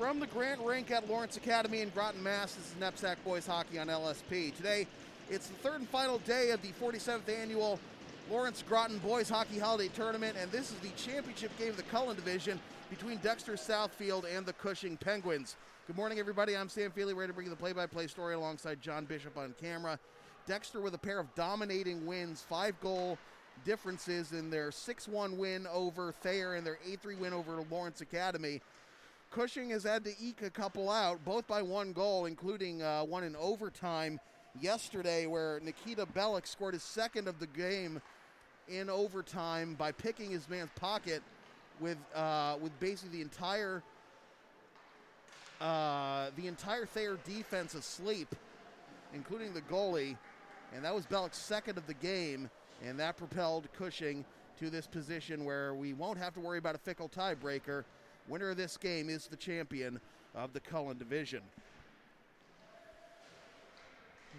From the Grant Rink at Lawrence Academy in Groton, Mass, this is NEPSAC Boys Hockey on LSP. Today, it's the third and final day of the 47th annual Lawrence Groton Boys Hockey Holiday Tournament, and this is the championship game of the Cullen Division between Dexter, Southfield, and the Cushing Penguins. Good morning, everybody. I'm Sam Feely, ready to bring you the play-by-play story alongside John Bishop on camera. Dexter with a pair of dominating wins, 5-goal differences in their 6-1 win over Thayer and their 8-3 win over Lawrence Academy. Cushing has had to eke a couple out, both by 1 goal, including one in overtime yesterday where Nikita Bellick scored his second of the game in overtime by picking his man's pocket with basically the entire Thayer defense asleep, including the goalie, and that was Bellick's second of the game, and that propelled Cushing to this position where we won't have to worry about a fickle tiebreaker. Winner of this game is the champion of the Cullen Division.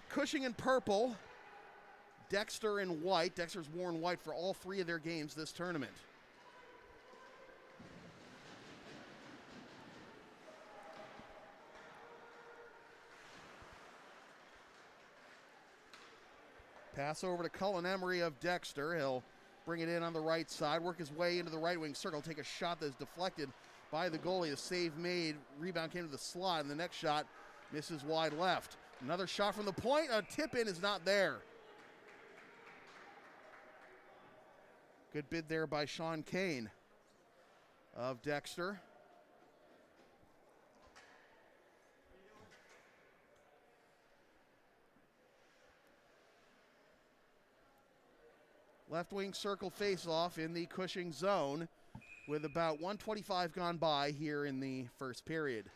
Cushing in purple, Dexter in white. Dexter's worn white for all 3 of their games this tournament. Pass over to Cullen Emery of Dexter. He'll bring it in on the right side, work his way into the right wing circle, take a shot that's deflected by the goalie. A save made, rebound came to the slot, and the next shot misses wide left. Another shot from the point, a tip-in is not there. Good bid there by Sean Kane of Dexter. Left wing circle face-off in the Cushing zone with about 1:25 gone by here in the first period.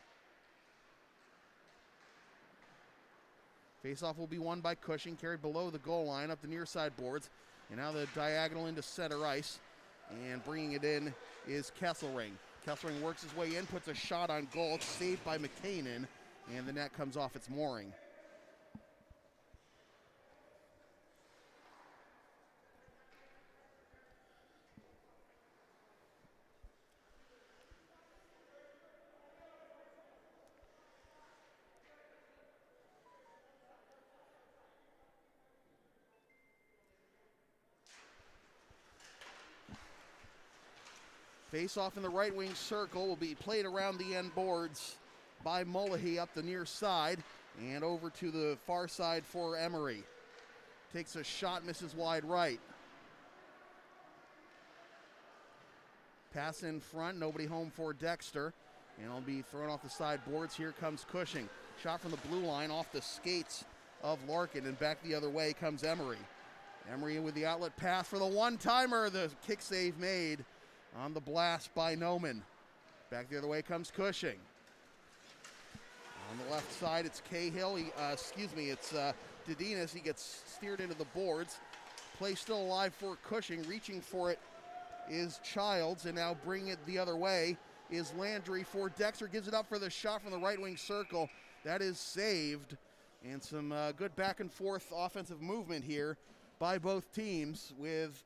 Face-off will be won by Cushing, carried below the goal line up the near side boards, and now the diagonal into center ice, and bringing it in is Kesselring. Kesselring works his way in, puts a shot on goal. It's saved by McKinnon, and the net comes off its mooring. Face-off in the right wing circle will be played around the end boards by Mullahy up the near side and over to the far side for Emery. Takes a shot, misses wide right. Pass in front, nobody home for Dexter, and it'll be thrown off the side boards. Here comes Cushing. Shot from the blue line off the skates of Larkin, and back the other way comes Emery. Emery with the outlet pass for the one-timer. The kick save made on the blast by Noman. Back the other way comes Cushing. On the left side, it's Cahill. It's Dedinas. He gets steered into the boards. Play still alive for Cushing. Reaching for it is Childs, and now bringing it the other way is Landry for Dexter. Gives it up for the shot from the right wing circle. That is saved. And some good back and forth offensive movement here by both teams with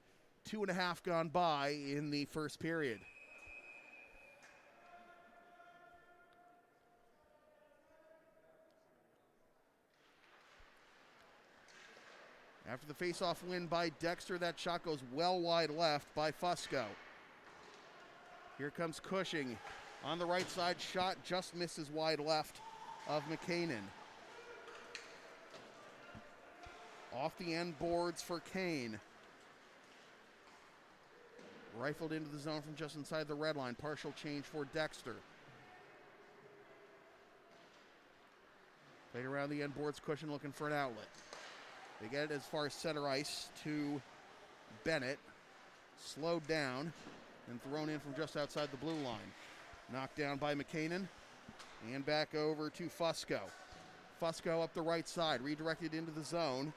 2.5 gone by in the first period. After the face-off win by Dexter, that shot goes well wide left by Fusco. Here comes Cushing. On the right side, shot just misses wide left of McKinnon. Off the end boards for Kane. Rifled into the zone from just inside the red line. Partial change for Dexter. Played around the end boards. Cushing looking for an outlet. They get it as far as center ice to Bennett. Slowed down and thrown in from just outside the blue line. Knocked down by McKinnon. And back over to Fusco. Fusco up the right side. Redirected into the zone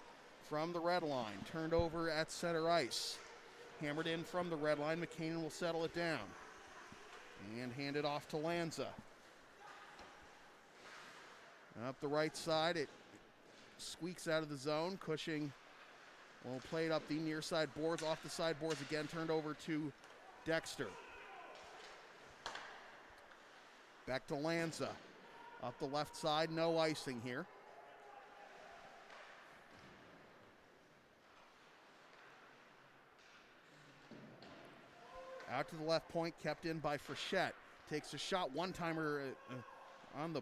from the red line. Turned over at center ice. Hammered in from the red line. McKinnon will settle it down and hand it off to Lanza. Up the right side, it squeaks out of the zone. Cushing will play it up the near side boards, off the side boards again, turned over to Dexter. Back to Lanza. Up the left side, no icing here. Out to the left point, kept in by Frechette. Takes a shot, one-timer on the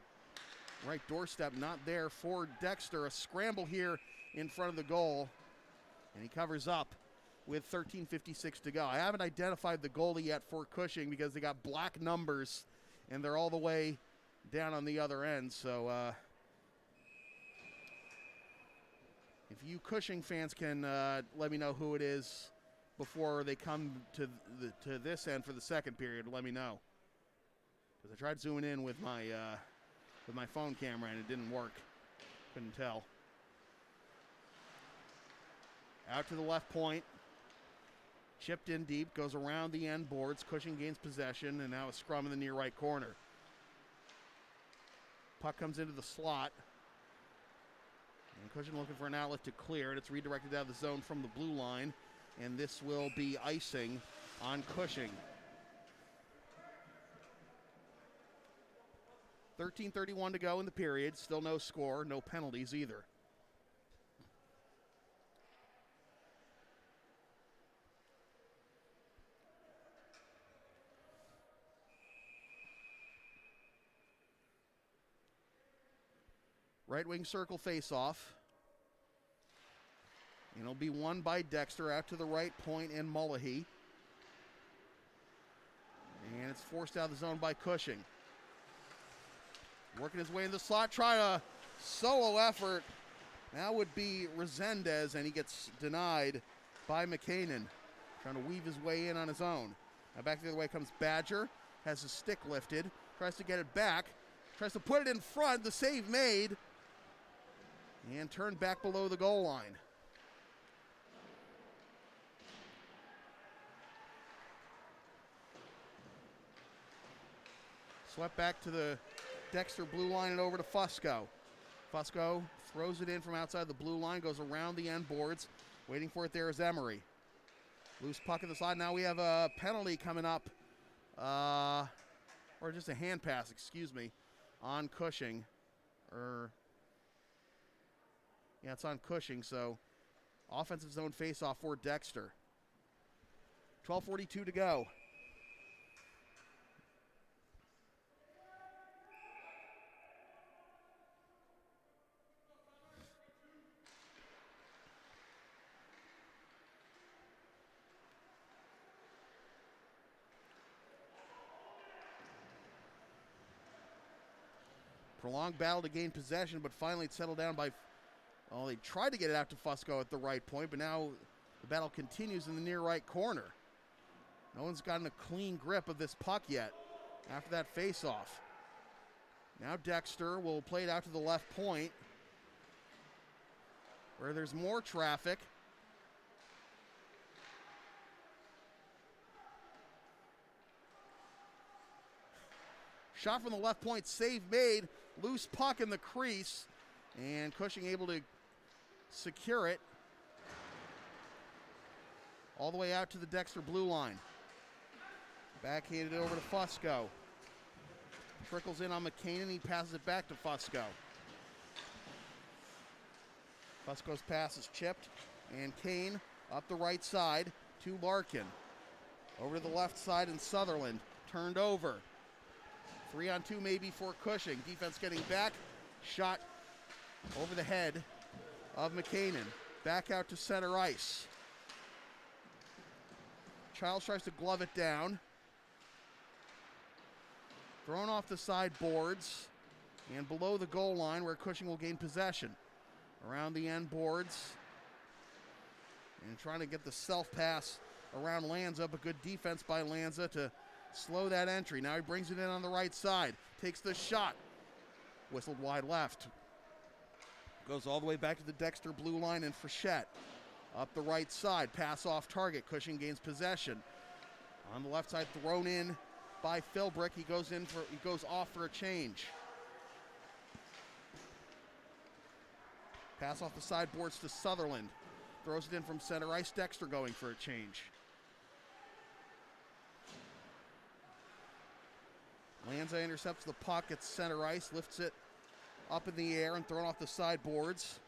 right doorstep, not there for Dexter. A scramble here in front of the goal, and he covers up with 13:56 to go. I haven't identified the goalie yet for Cushing because they got black numbers, and they're all the way down on the other end. So if you Cushing fans can let me know who it is before they come to this end for the second period, let me know. Because I tried zooming in with my phone camera and it didn't work. Couldn't tell. Out to the left point. Chipped in deep, goes around the end boards. Cushing gains possession, and now a scrum in the near right corner. Puck comes into the slot. And Cushing looking for an outlet to clear it. It's redirected out of the zone from the blue line. And this will be icing on Cushing. 13:31 to go in the period. Still no score, no penalties either. Right wing circle face-off. And it'll be won by Dexter out to the right point and Mullahy. And it's forced out of the zone by Cushing. Working his way in the slot, trying a solo effort. That would be Resendez, and he gets denied by McKinnon. Trying to weave his way in on his own. Now back the other way comes Badger. Has his stick lifted. Tries to get it back. Tries to put it in front. The save made. And turned back below the goal line. Swept back to the Dexter blue line and over to Fusco. Fusco throws it in from outside the blue line, goes around the end boards. Waiting for it there is Emery. Loose puck in the slot. Now we have a penalty coming up, or just a hand pass, excuse me, on Cushing. Yeah, it's on Cushing, so offensive zone face-off for Dexter. 12:42 to go. Prolonged battle to gain possession, but finally it settled down by, well, they tried to get it out to Fusco at the right point, but now the battle continues in the near right corner. No one's gotten a clean grip of this puck yet after that face-off. Now Dexter will play it out to the left point, where there's more traffic. Shot from the left point, save made, loose puck in the crease, and Cushing able to secure it all the way out to the Dexter blue line. Backhanded it over to Fusco. Trickles in on McKinnon, he passes it back to Fusco. Fusco's pass is chipped, and Kane up the right side to Larkin. Over to the left side, and Sutherland turned over. 3-on-2 maybe for Cushing. Defense getting back. Shot over the head of McKinnon. Back out to center ice. Childs tries to glove it down. Thrown off the side boards and below the goal line where Cushing will gain possession. Around the end boards. And trying to get the self-pass around Lanza, but good defense by Lanza to slow that entry. Now he brings it in on the right side. Takes the shot. Whistled wide left. Goes all the way back to the Dexter blue line and Frechette. Up the right side. Pass off target. Cushing gains possession. On the left side, thrown in by Philbrick. He goes off for a change. Pass off the sideboards to Sutherland. Throws it in from center ice. Dexter going for a change. Lanza intercepts the puck at center ice, lifts it up in the air and thrown off the sideboards.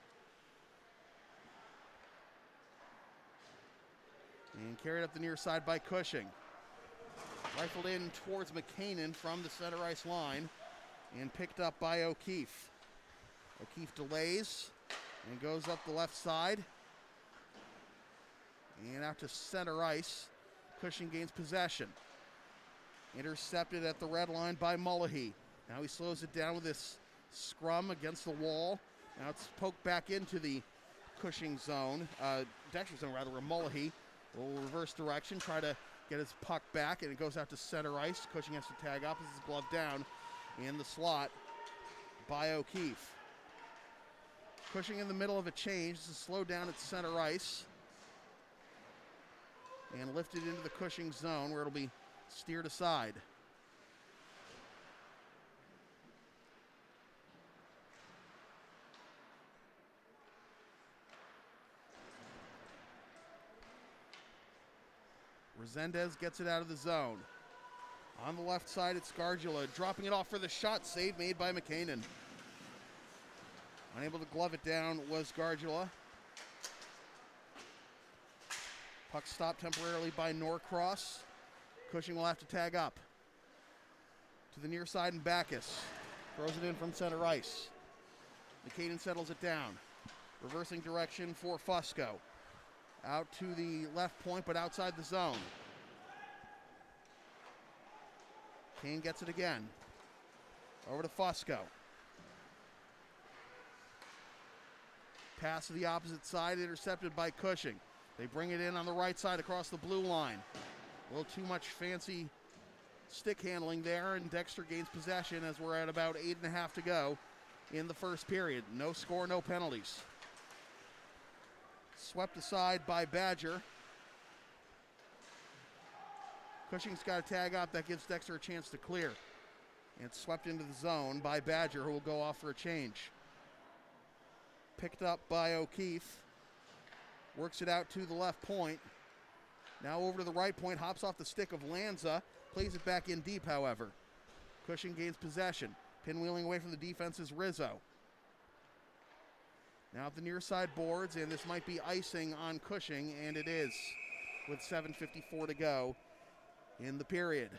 And carried up the near side by Cushing. Rifled in towards McCanin from the center ice line and picked up by O'Keefe. O'Keefe delays and goes up the left side. And out to center ice. Cushing gains possession. Intercepted at the red line by Mullahy. Now he slows it down with this scrum against the wall. Now it's poked back into the Cushing zone, Dexter zone rather, where Mullahy will reverse direction, try to get his puck back, and it goes out to center ice. Cushing has to tag up as his glove down in the slot by O'Keefe. Cushing in the middle of a change. This is slowed down at center ice and lifted into the Cushing zone where it'll be steered aside. Resendez gets it out of the zone. On the left side, it's Gargula dropping it off for the shot. Save made by McCanin. Unable to glove it down was Gargula. Puck stopped temporarily by Norcross. Cushing will have to tag up. To the near side, and Backus throws it in from center ice. McCain settles it down. Reversing direction for Fusco. Out to the left point, but outside the zone. Kane gets it again. Over to Fusco. Pass to the opposite side, intercepted by Cushing. They bring it in on the right side across the blue line. A little too much fancy stick handling there, and Dexter gains possession as we're at about 8.5 to go in the first period. No score, no penalties. Swept aside by Badger. Cushing's got to tag up. That gives Dexter a chance to clear. And it's swept into the zone by Badger, who will go off for a change. Picked up by O'Keefe. Works it out to the left point. Now over to the right point. Hops off the stick of Lanza. Plays it back in deep, however. Cushing gains possession. Pinwheeling away from the defense is Rizzo. Now at the near side boards, and this might be icing on Cushing, and it is, with 7:54 to go in the period.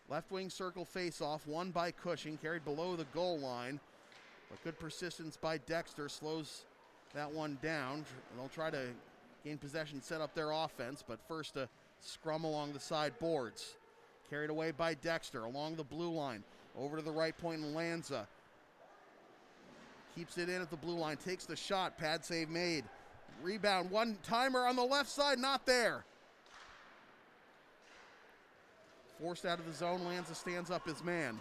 Left wing circle face-off, won by Cushing, carried below the goal line. But good persistence by Dexter slows that one down. They'll try to gain possession, set up their offense, but first a scrum along the side boards. Carried away by Dexter along the blue line. Over to the right point, and Lanza keeps it in at the blue line, takes the shot, pad save made. Rebound, one-timer on the left side, not there. Forced out of the zone, Lanza stands up his man.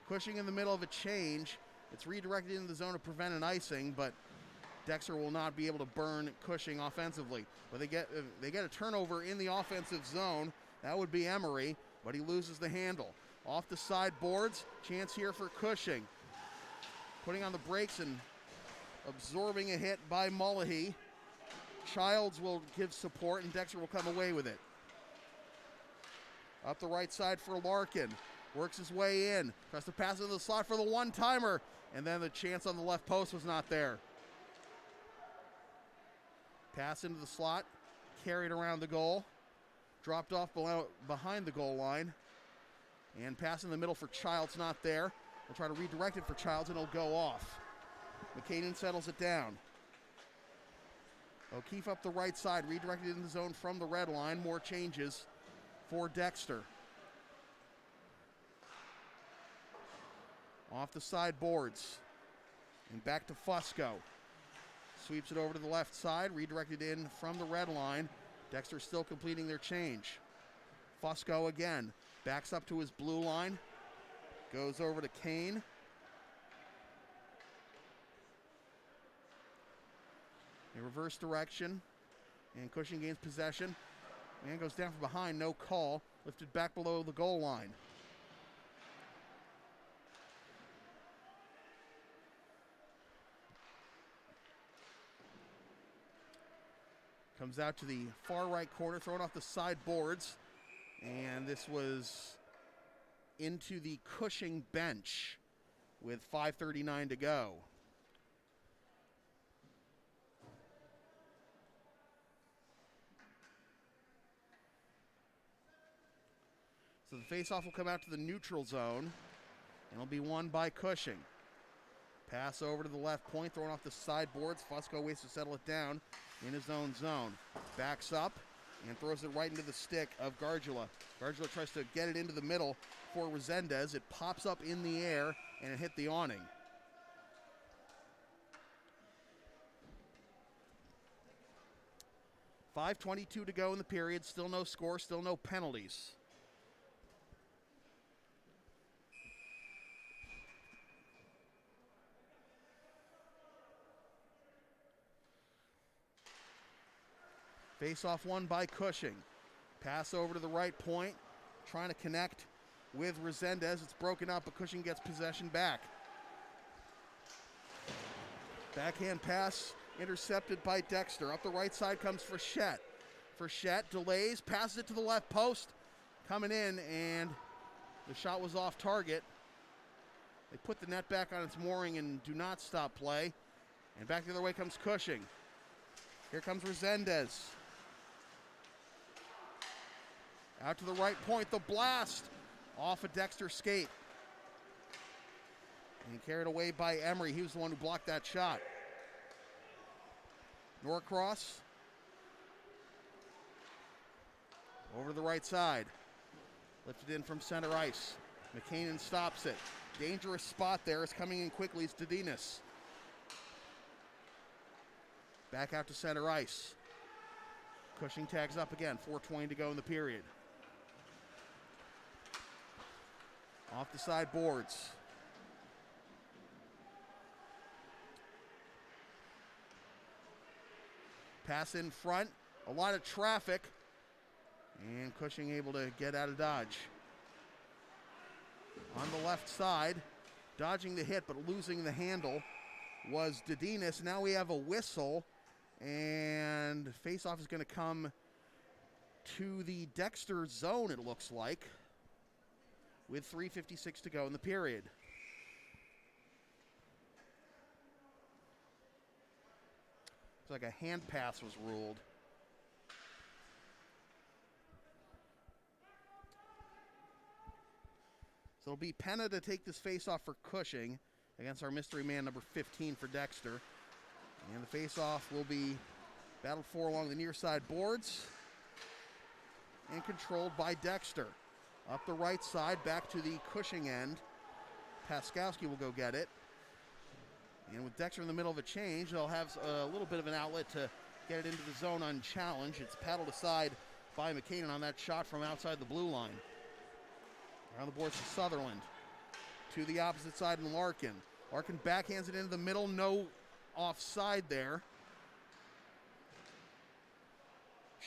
Cushing in the middle of a change. It's redirected into the zone to prevent an icing, but Dexter will not be able to burn Cushing offensively. But they get a turnover in the offensive zone. That would be Emery, but he loses the handle. Off the side boards, chance here for Cushing. Putting on the brakes and absorbing a hit by Mullahy. Childs will give support, and Dexter will come away with it. Up the right side for Larkin. Works his way in. Tries to pass into the slot for the one-timer. And then the chance on the left post was not there. Pass into the slot. Carried around the goal. Dropped off behind the goal line. And pass in the middle for Childs, not there. We'll try to redirect it for Childs, and it'll go off. McCain settles it down. O'Keefe up the right side. Redirected in the zone from the red line. More changes for Dexter. Off the side boards. And back to Fusco. Sweeps it over to the left side. Redirected in from the red line. Dexter still completing their change. Fusco again. Backs up to his blue line. Goes over to Kane. In reverse direction, and Cushing gains possession. Man goes down from behind, no call. Lifted back below the goal line. Comes out to the far right corner, throwing off the side boards. And this was into the Cushing bench with 5:39 to go. So the faceoff will come out to the neutral zone, and it'll be won by Cushing. Pass over to the left point, throwing off the sideboards. Fusco waits to settle it down in his own zone. Backs up and throws it right into the stick of Gargula. Gargula tries to get it into the middle for Resendez. It pops up in the air, and it hit the awning. .5:22 to go in the period. Still no score, still no penalties. Face-off won by Cushing. Pass over to the right point, trying to connect with Resendez. It's broken up, but Cushing gets possession back. Backhand pass intercepted by Dexter. Up the right side comes Frechette. Frechette delays, passes it to the left post. Coming in, and the shot was off target. They put the net back on its mooring and do not stop play. And back the other way comes Cushing. Here comes Resendez. Out to the right point, the blast off a Dexter skate. And carried away by Emery. He was the one who blocked that shot. Norcross. Over to the right side. Lifted in from center ice. McKinnon stops it. Dangerous spot there. Is coming in quickly. It's Dedinas. Back out to center ice. Cushing tags up again. 4:20 to go in the period. Off the side boards. Pass in front. A lot of traffic. And Cushing able to get out of dodge. On the left side, dodging the hit but losing the handle was Dedinas. Now we have a whistle, and face-off is going to come to the Dexter zone, it looks like, with 3:56 to go in the period. Looks like a hand pass was ruled. So it'll be Penna to take this face-off for Cushing against our mystery man number 15 for Dexter. And the face-off will be battled for along the near side boards and controlled by Dexter. Up the right side, back to the Cushing end. Paskowski will go get it. And with Dexter in the middle of a change, they'll have a little bit of an outlet to get it into the zone unchallenged. It's paddled aside by McKinnon on that shot from outside the blue line. Around the boards to Sutherland. To the opposite side in Larkin. Larkin backhands it into the middle. No offside there.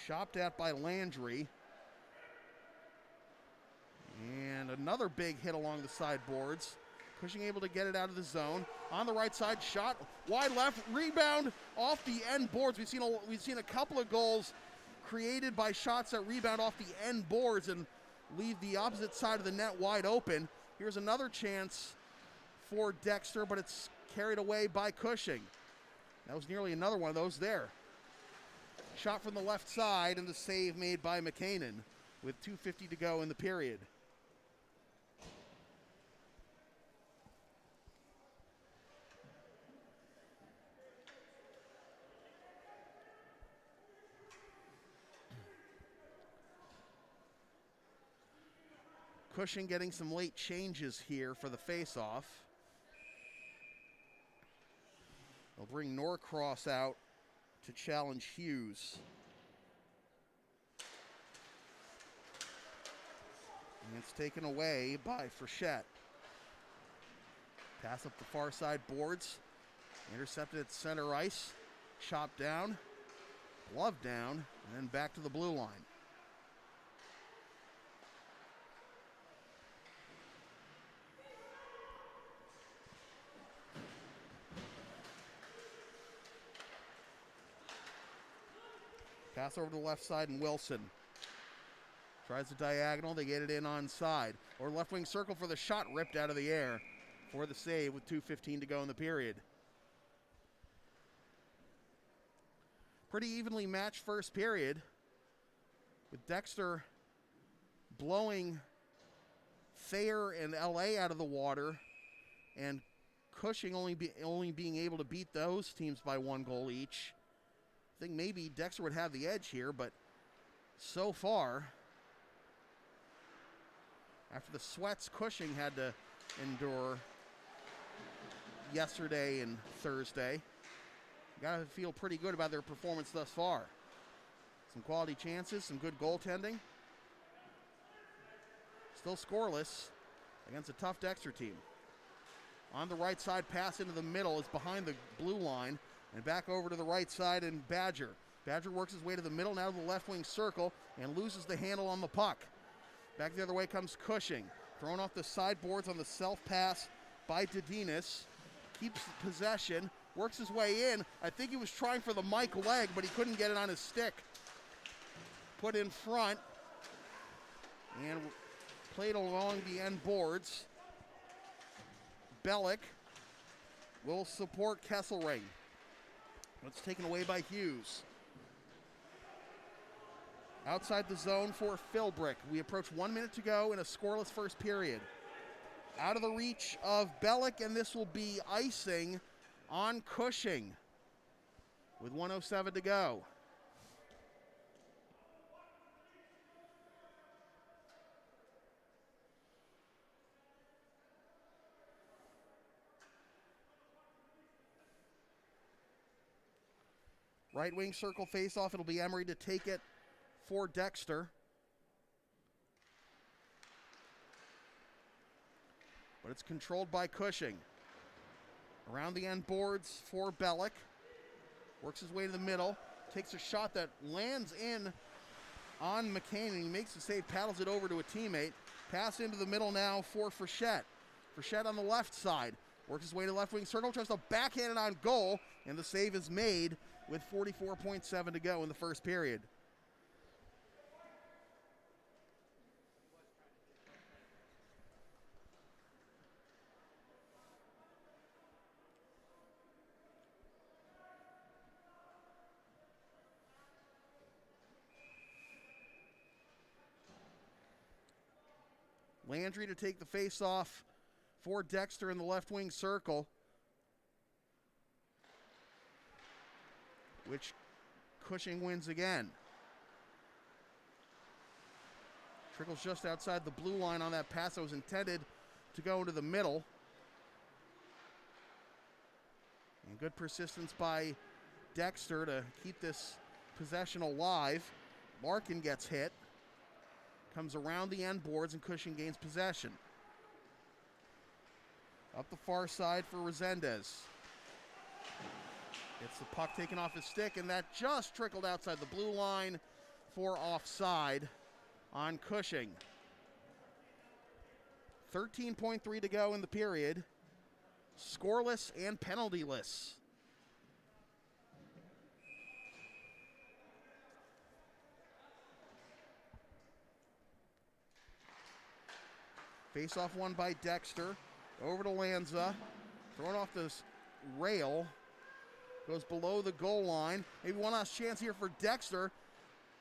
Chopped at by Landry. And another big hit along the sideboards. Cushing able to get it out of the zone. On the right side, shot wide left, rebound off the end boards. We've seen a couple of goals created by shots that rebound off the end boards and leave the opposite side of the net wide open. Here's another chance for Dexter, but it's carried away by Cushing. That was nearly another one of those there. Shot from the left side and the save made by McKinnon with 2:50 to go in the period. Cushing getting some late changes here for the face-off. They'll bring Norcross out to challenge Hughes. And it's taken away by Frechette. Pass up the far side boards. Intercepted at center ice. Chop down, glove down, and then back to the blue line. Pass over to the left side, and Wilson tries the diagonal. They get it in onside. Or left wing circle for the shot, ripped out of the air for the save with 2:15 to go in the period. Pretty evenly matched first period, with Dexter blowing Thayer and LA out of the water, and Cushing only being able to beat those teams by 1 goal each. I think maybe Dexter would have the edge here, but so far, after the sweats Cushing had to endure yesterday and Thursday, got to feel pretty good about their performance thus far. Some quality chances, some good goaltending. Still scoreless against a tough Dexter team. On the right side, pass into the middle is behind the blue line, and back over to the right side, and Badger. Badger works his way to the middle, now to the left wing circle, and loses the handle on the puck. Back the other way comes Cushing. Thrown off the sideboards on the self-pass by Dedinas. Keeps possession, works his way in. I think he was trying for the Mike leg, but he couldn't get it on his stick. Put in front, and played along the end boards. Bellick will support Kesselring. It's taken away by Hughes. Outside the zone for Philbrick. We approach 1 minute to go in a scoreless first period. Out of the reach of Bellick, and this will be icing on Cushing with 1:07 to go. Right wing circle face-off. It'll be Emery to take it for Dexter. But it's controlled by Cushing. Around the end boards for Bellick. Works his way to the middle. Takes a shot that lands in on McCain, and he makes the save, paddles it over to a teammate. Pass into the middle now for Frechette. Frechette on the left side. Works his way to left wing circle, tries to backhand it on goal, and the save is made with 44.7 to go in the first period. Landry to take the face-off for Dexter in the left wing circle, which Cushing wins again. Trickles just outside the blue line on that pass that was intended to go into the middle. And good persistence by Dexter to keep this possession alive. Larkin gets hit. Comes around the end boards, and Cushing gains possession. Up the far side for Resendez. Gets the puck taken off his stick, and that just trickled outside the blue line for offside on Cushing. 13.3 to go in the period. Scoreless and penaltyless. Face-off won by Dexter. Over to Lanza. Thrown off this rail. Goes below the goal line. Maybe one last chance here for Dexter.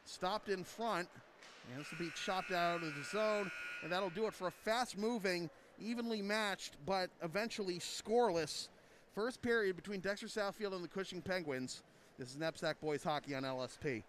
Stopped in front. And this will be chopped out of the zone. And that'll do it for a fast-moving, evenly matched, but eventually scoreless first period between Dexter Southfield and the Cushing Penguins. This is NEPSAC Boys Hockey on LSP.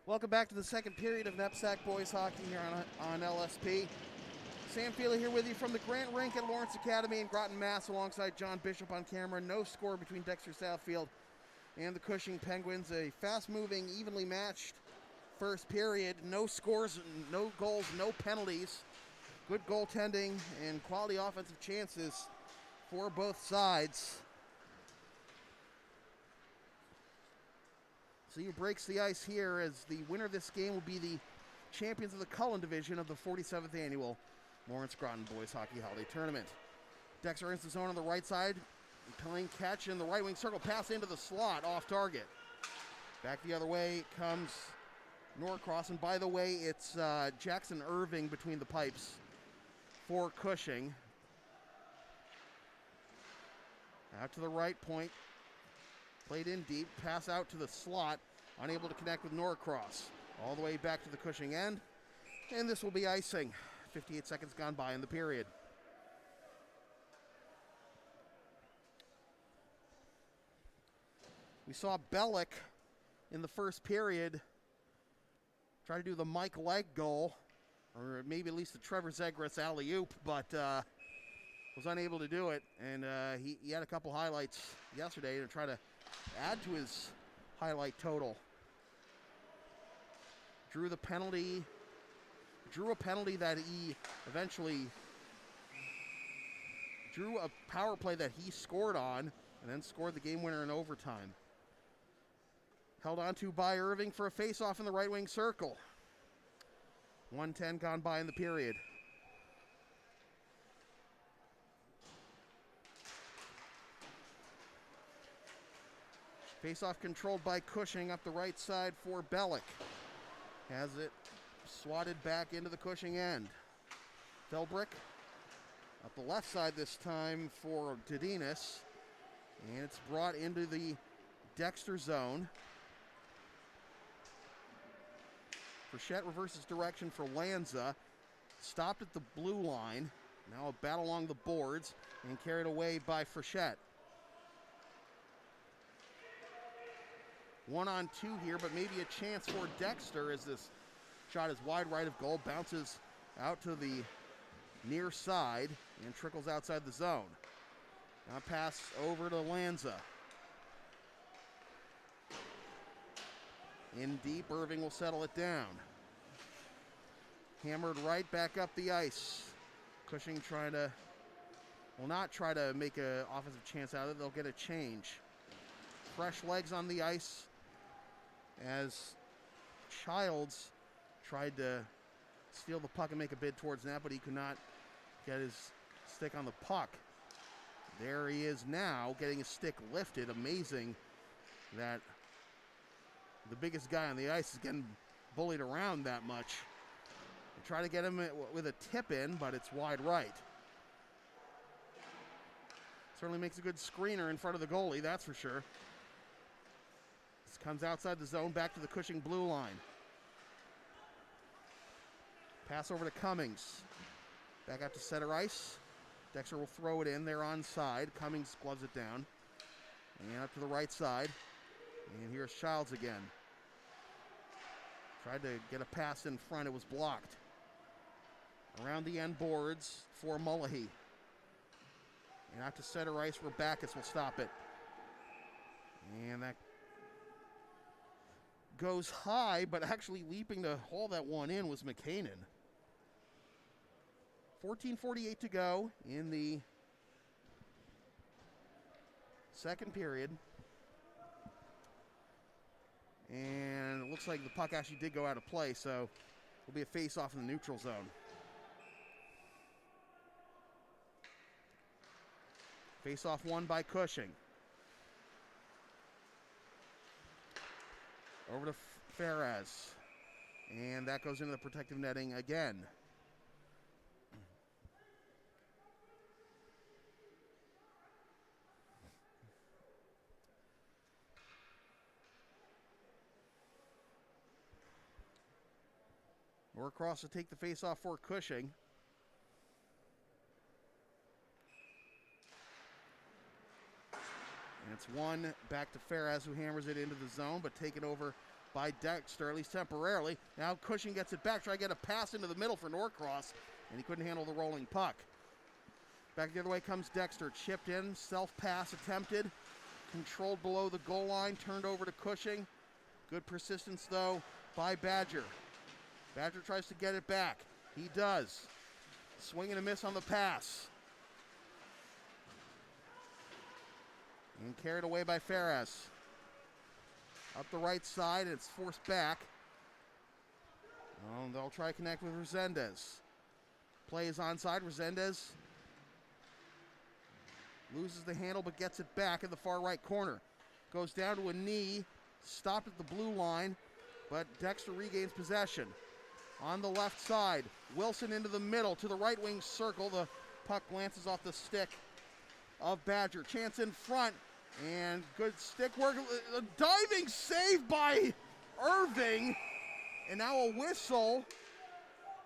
Welcome back to the second period of NEPSAC boys hockey here on LSP. Sam Feely here with you from the Grant Rink at Lawrence Academy in Groton, Mass. Alongside John Bishop on camera. No score between Dexter, Southfield, and the Cushing Penguins. A fast-moving, evenly matched first period. No scores, no goals, no penalties. Good goaltending and quality offensive chances for both sides. CU breaks the ice here as the winner of this game will be the champions of the Cullen division of the 47th annual Lawrence Groton Boys Hockey Holiday Tournament. Dexter enters the zone on the right side. Playing catch in the right wing circle. Pass into the slot off target. Back the other way comes Norcross. And by the way, it's Jackson Irving between the pipes for Cushing. Out to the right point. Played in deep. Pass out to the slot. Unable to connect with Norcross. All the way back to the Cushing end. And this will be icing. 58 seconds gone by in the period. We saw Bellick in the first period try to do the Mike Legg goal, or maybe at least the Trevor Zegras alley-oop, but was unable to do it. And he had a couple highlights yesterday to try to add to his highlight total. Drew a penalty that he eventually drew a power play that he scored on and then scored the game winner in overtime. Held on to by Irving for a face-off in the right wing circle. 1:10 gone by in the period. Face-off controlled by Cushing up the right side for Bellick. Has it swatted back into the Cushing end. Felbrick up the left side this time for Dedinas. And it's brought into the Dexter zone. Frechette reverses direction for Lanza. Stopped at the blue line. Now a battle along the boards and carried away by Frechette. 1-on-2 here, but maybe a chance for Dexter as this shot is wide right of goal. Bounces out to the near side and trickles outside the zone. Now pass over to Lanza. In deep, Irving will settle it down. Hammered right back up the ice. Cushing trying to, will not try to make an offensive chance out of it. They'll get a change. Fresh legs on the ice as Childs tried to steal the puck and make a bid towards net, but he could not get his stick on the puck. There he is now, getting his stick lifted. Amazing that the biggest guy on the ice is getting bullied around that much. They try to get him with a tip in, but it's wide right. Certainly makes a good screener in front of the goalie, that's for sure. This comes outside the zone, back to the Cushing blue line. Pass over to Cummings. Back out to center ice. Dexter will throw it in. They're onside. Cummings gloves it down. And up to the right side. And here's Childs again. Tried to get a pass in front. It was blocked. Around the end boards for Mullahy. And out to center ice where Backus will stop it. And that goes high, but actually leaping to haul that one in was McKinnon. 14:48 to go in the second period. And it looks like the puck actually did go out of play, so it'll be a face-off in the neutral zone. Face-off won by Cushing. Over to Ferraz. And that goes into the protective netting again. Norcross to take the face-off for Cushing. And it's one back to Ferraz, who hammers it into the zone, but taken over by Dexter, at least temporarily. Now Cushing gets it back, try to get a pass into the middle for Norcross, and he couldn't handle the rolling puck. Back the other way comes Dexter, chipped in, self-pass attempted, controlled below the goal line, turned over to Cushing. Good persistence though by Badger. Badger tries to get it back. He does. Swing and a miss on the pass. And carried away by Ferraz. Up the right side, it's forced back. Oh, they'll try to connect with Resendez. Play is onside. Resendez loses the handle but gets it back in the far right corner. Goes down to a knee, stopped at the blue line, but Dexter regains possession. On the left side, Wilson into the middle to the right wing circle. The puck glances off the stick of Badger. Chance in front, and good stick work. A diving save by Irving, and now a whistle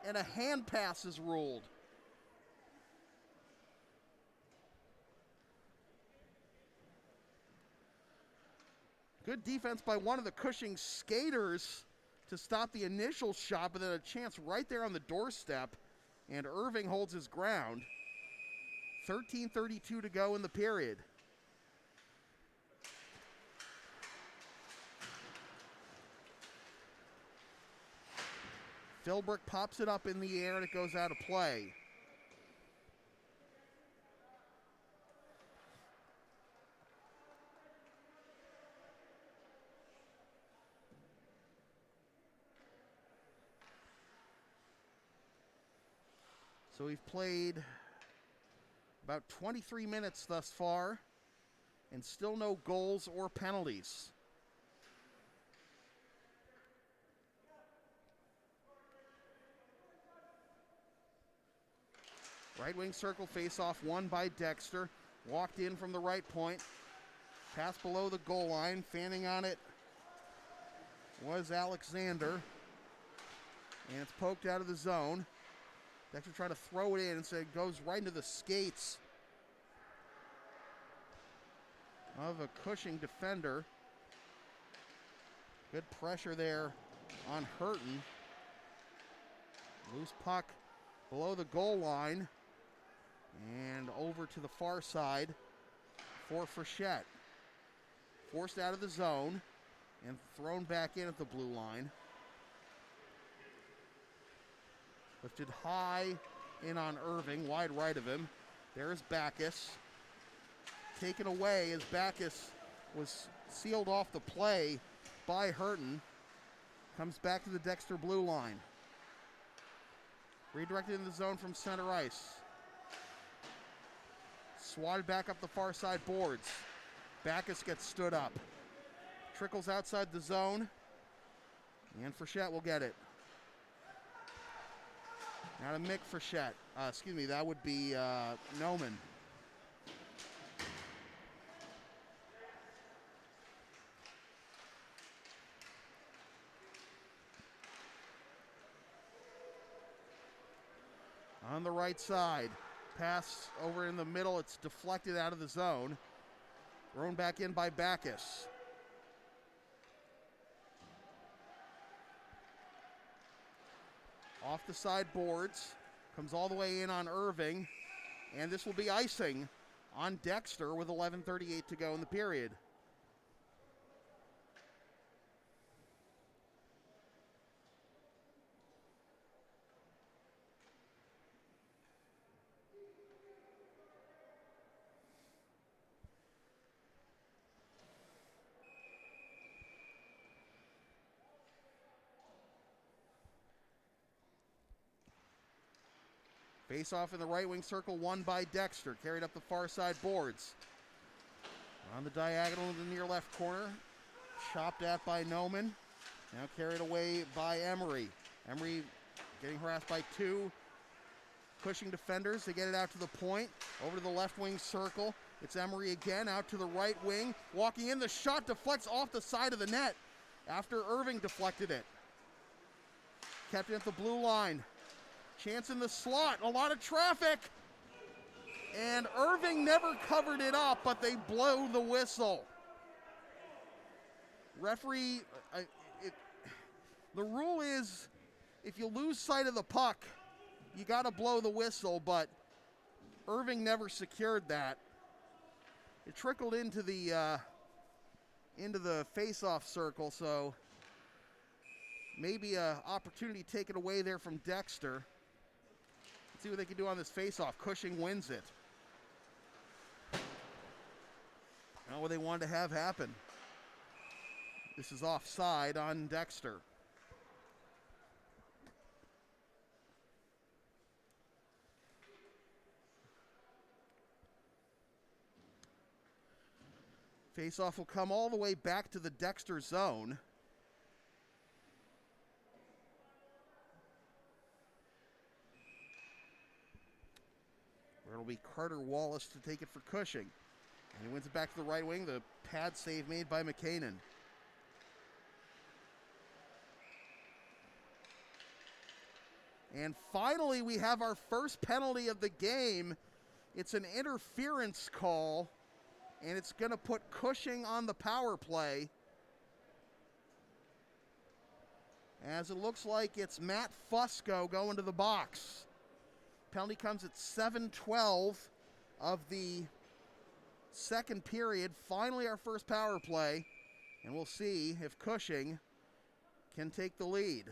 and a hand pass is ruled. Good defense by one of the Cushing skaters to stop the initial shot, but then a chance right there on the doorstep, and Irving holds his ground. 13:32 to go in the period. Philbrook pops it up in the air and it goes out of play. So we've played about 23 minutes thus far, and still no goals or penalties. Right wing circle face-off won by Dexter. Walked in from the right point. Pass below the goal line. Fanning on it was Alexander. And it's poked out of the zone. Dexter trying to throw it in, and so it goes right into the skates of a Cushing defender. Good pressure there on Hurton. Loose puck below the goal line and over to the far side for Frechette. Forced out of the zone and thrown back in at the blue line. Lifted high in on Irving, wide right of him. There's Backus. Taken away as Backus was sealed off the play by Hurton. Comes back to the Dexter blue line. Redirected in the zone from center ice. Swatted back up the far side boards. Backus gets stood up. Trickles outside the zone. And Frechette will get it. Now to Mick Frechette. Excuse me, that would be Noman. On the right side. Pass over in the middle. It's deflected out of the zone. Thrown back in by Backus. Off the side boards. Comes all the way in on Irving. And this will be icing on Dexter with 11:38 to go in the period. Face off in the right wing circle, won by Dexter. Carried up the far side boards. On the diagonal in the near left corner. Chopped at by Noman. Now carried away by Emery. Emery getting harassed by two Cushing defenders. They get it out to the point. Over to the left wing circle. It's Emery again out to the right wing. Walking in, the shot deflects off the side of the net after Irving deflected it. Kept it at the blue line. Chance in the slot, a lot of traffic. And Irving never covered it up, but they blow the whistle. Referee, The rule is if you lose sight of the puck, you got to blow the whistle, but Irving never secured that. It trickled into the face-off circle, so maybe an opportunity to take it away there from Dexter. Let's see what they can do on this face-off. Cushing wins it. Not what they wanted to have happen. This is offside on Dexter. Face-off will come all the way back to the Dexter zone. Where it'll be Carter Wallace to take it for Cushing. And he wins it back to the right wing. The pad save made by McKinnon. And finally, we have our first penalty of the game. It's an interference call, and it's going to put Cushing on the power play. As it looks like it's Matt Fusco going to the box. Penalty comes at 7:12 of the second period. Finally, our first power play, and we'll see if Cushing can take the lead.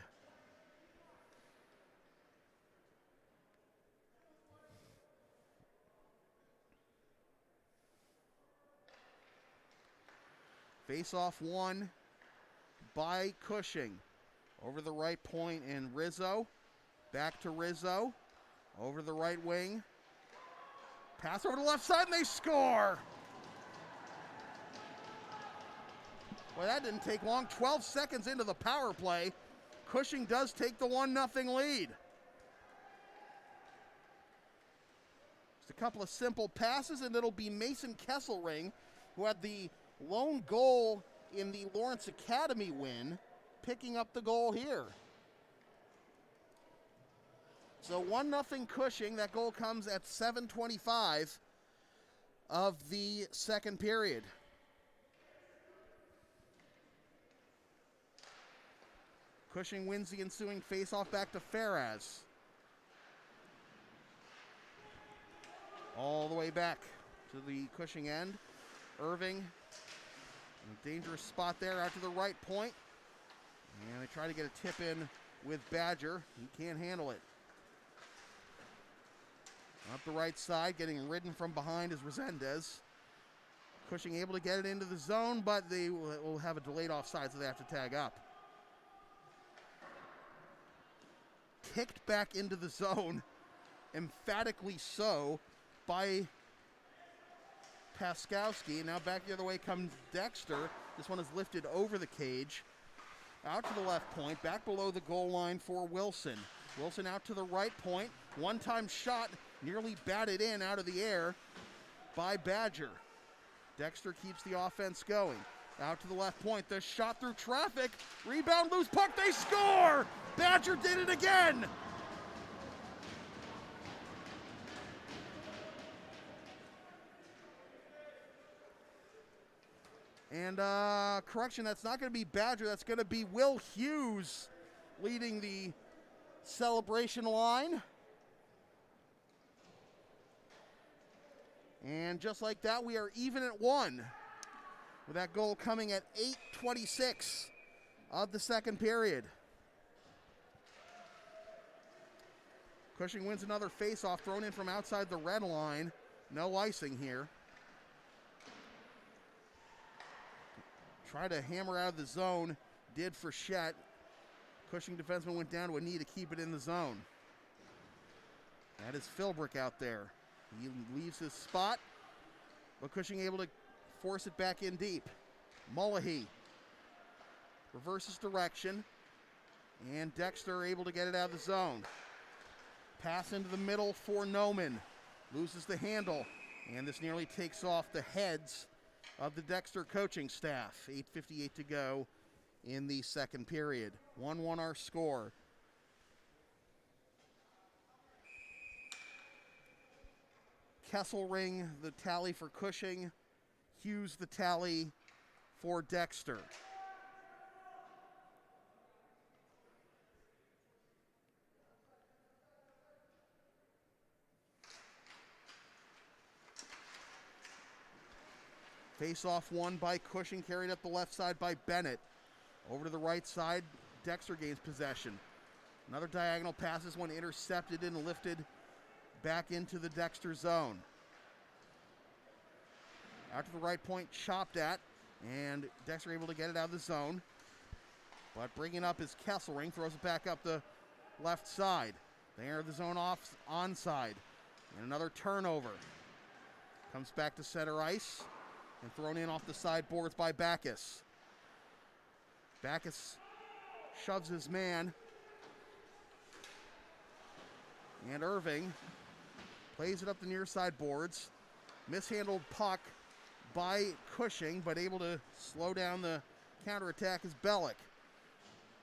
Face-off won by Cushing. Over the right point and Rizzo. Back to Rizzo. Over the right wing. Pass over to the left side and they score! Well, that didn't take long. 12 seconds into the power play. Cushing does take the 1-0 lead. Just a couple of simple passes and it'll be Mason Kesselring, who had the lone goal in the Lawrence Academy win, picking up the goal here. So 1-0 Cushing. That goal comes at 7:25 of the second period. Cushing wins the ensuing faceoff back to Ferraz. All the way back to the Cushing end. Irving in a dangerous spot there out to the right point. And they try to get a tip in with Badger. He can't handle it. Up the right side, getting ridden from behind is Resendez. Cushing able to get it into the zone, but they will have a delayed offside, so they have to tag up. Kicked back into the zone, emphatically so, by Paskowski. Now back the other way comes Dexter. This one is lifted over the cage. Out to the left point, back below the goal line for Wilson. Wilson out to the right point. One-time shot, nearly batted in out of the air by Badger. Dexter keeps the offense going. Out to the left point, the shot through traffic. Rebound, loose puck, they score! Badger did it again! And correction, that's not going to be Badger, that's going to be Will Hughes leading the celebration line. And just like that, we are even at 1, with that goal coming at 8:26 of the second period. Cushing wins another faceoff, thrown in from outside the red line. No icing here. Try to hammer out of the zone, did for Shet. Cushing defenseman went down to a knee to keep it in the zone. That is Philbrick out there. He leaves his spot, but Cushing able to force it back in deep. Mullahy reverses direction, and Dexter able to get it out of the zone. Pass into the middle for Noman. Loses the handle, and this nearly takes off the heads of the Dexter coaching staff. 8:58 to go in the second period. 1-1 our score. Kesselring the tally for Cushing. Hughes the tally for Dexter. Face-off won by Cushing, carried up the left side by Bennett. Over to the right side, Dexter gains possession. Another diagonal pass, this one intercepted and lifted back into the Dexter zone. Out to the right point, chopped at, and Dexter able to get it out of the zone. But bringing up is Kesselring, throws it back up the left side. They enter the zone off onside. And another turnover. Comes back to center ice and thrown in off the sideboards by Backus. Backus shoves his man. And Irving plays it up the near side boards. Mishandled puck by Cushing, but able to slow down the counterattack is Bellick.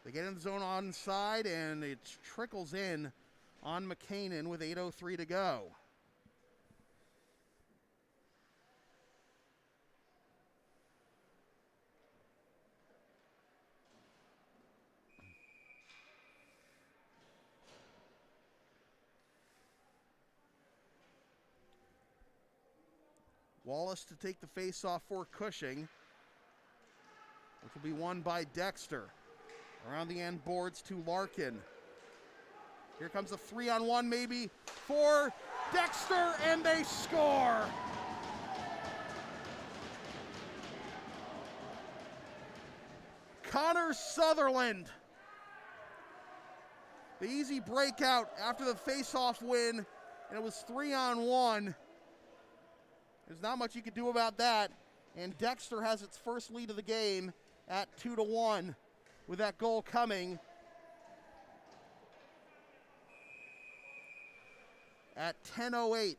They get in the zone onside, and it trickles in on McKinnon with 8:03 to go. Wallace to take the face-off for Cushing, which will be won by Dexter. Around the end boards to Larkin. Here comes a 3-on-1 maybe for Dexter, and they score! Connor Sutherland. The easy breakout after the face-off win, and it was 3-on-1. There's not much you could do about that. And Dexter has its first lead of the game at 2-1 with that goal coming at 10:08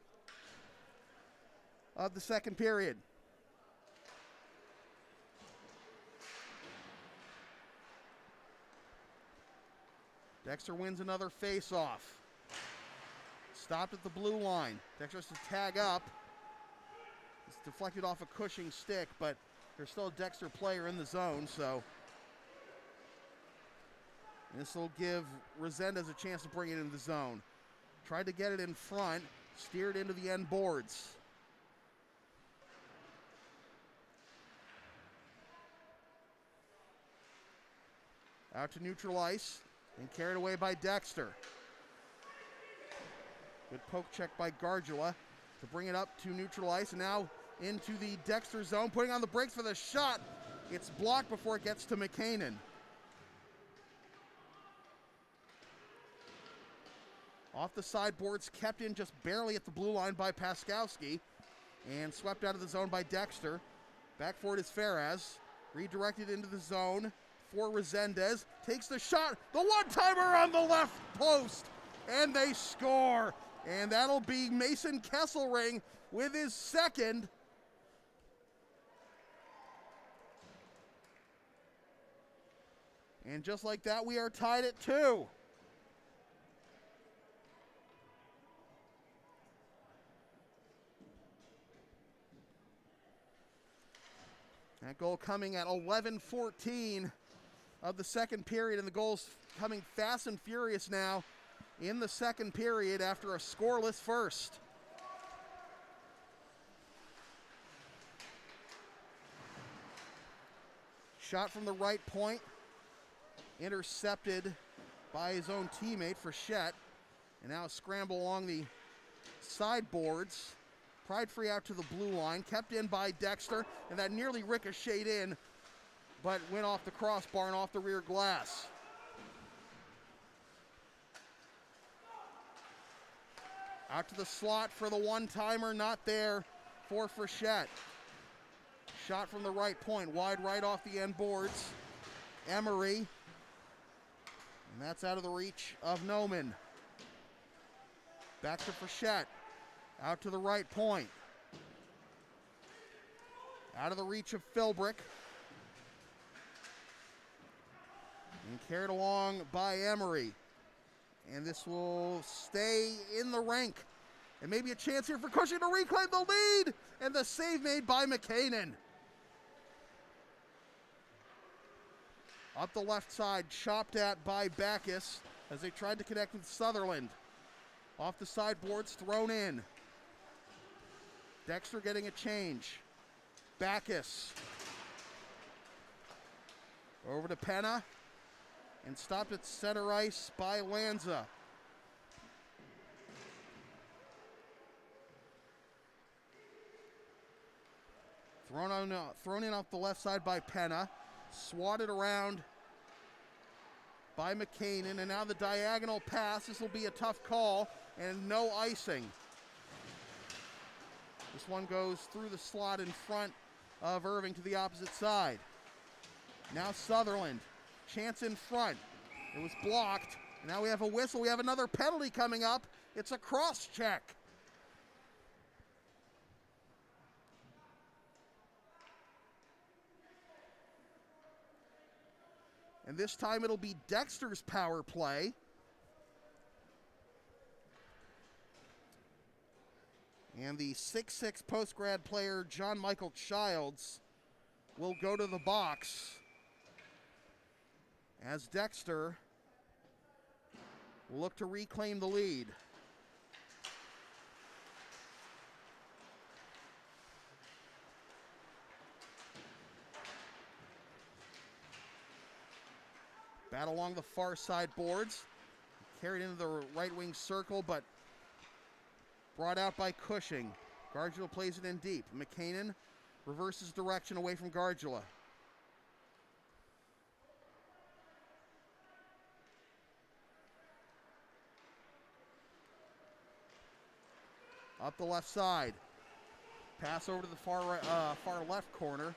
of the second period. Dexter wins another face-off. Stopped at the blue line. Dexter has to tag up. It's deflected off a Cushing stick, but there's still a Dexter player in the zone, so this will give Resendez a chance to bring it into the zone. Tried to get it in front, steered into the end boards. Out to neutral ice and carried away by Dexter. Good poke check by Gargula to bring it up to neutral ice, and now into the Dexter zone, putting on the brakes for the shot. It's blocked before it gets to McKinnon. Off the sideboards, kept in just barely at the blue line by Paskowski, and swept out of the zone by Dexter. Back for it is Ferraz, redirected into the zone for Resendez, takes the shot, the one-timer on the left post, and they score. And that'll be Mason Kesselring with his second. And just like that, we are tied at 2. That goal coming at 11:14 of the second period, and the goal's coming fast and furious now in the second period after a scoreless first. Shot from the right point, intercepted by his own teammate, Frechette, and now a scramble along the sideboards. Pried free out to the blue line, kept in by Dexter, and that nearly ricocheted in, but went off the crossbar and off the rear glass. Out to the slot for the one-timer, not there for Frechette. Shot from the right point, wide right off the end boards. Emery, and that's out of the reach of Noman. Back to Frechette, out to the right point. Out of the reach of Philbrick. And carried along by Emery. And this will stay in the rink. And maybe a chance here for Cushing to reclaim the lead. And the save made by McKinnon. Up the left side, chopped at by Backus as they tried to connect with Sutherland. Off the sideboards, thrown in. Dexter getting a change. Backus. Over to Penna. And stopped at center ice by Lanza. Thrown in off the left side by Penna. Swatted around by McCain, and now the diagonal pass. This will be a tough call, and no icing. This one goes through the slot in front of Irving to the opposite side. Now Sutherland, chance in front. It was blocked. Now we have a whistle. We have another penalty coming up. It's a cross check. And this time it'll be Dexter's power play. And the 6'6" post-grad player, John Michael Childs, will go to the box as Dexter will look to reclaim the lead. Bat along the far side boards. Carried into the right wing circle, but brought out by Cushing. Gargula plays it in deep. McCain reverses direction away from Gargula. Up the left side. Pass over to the far left corner.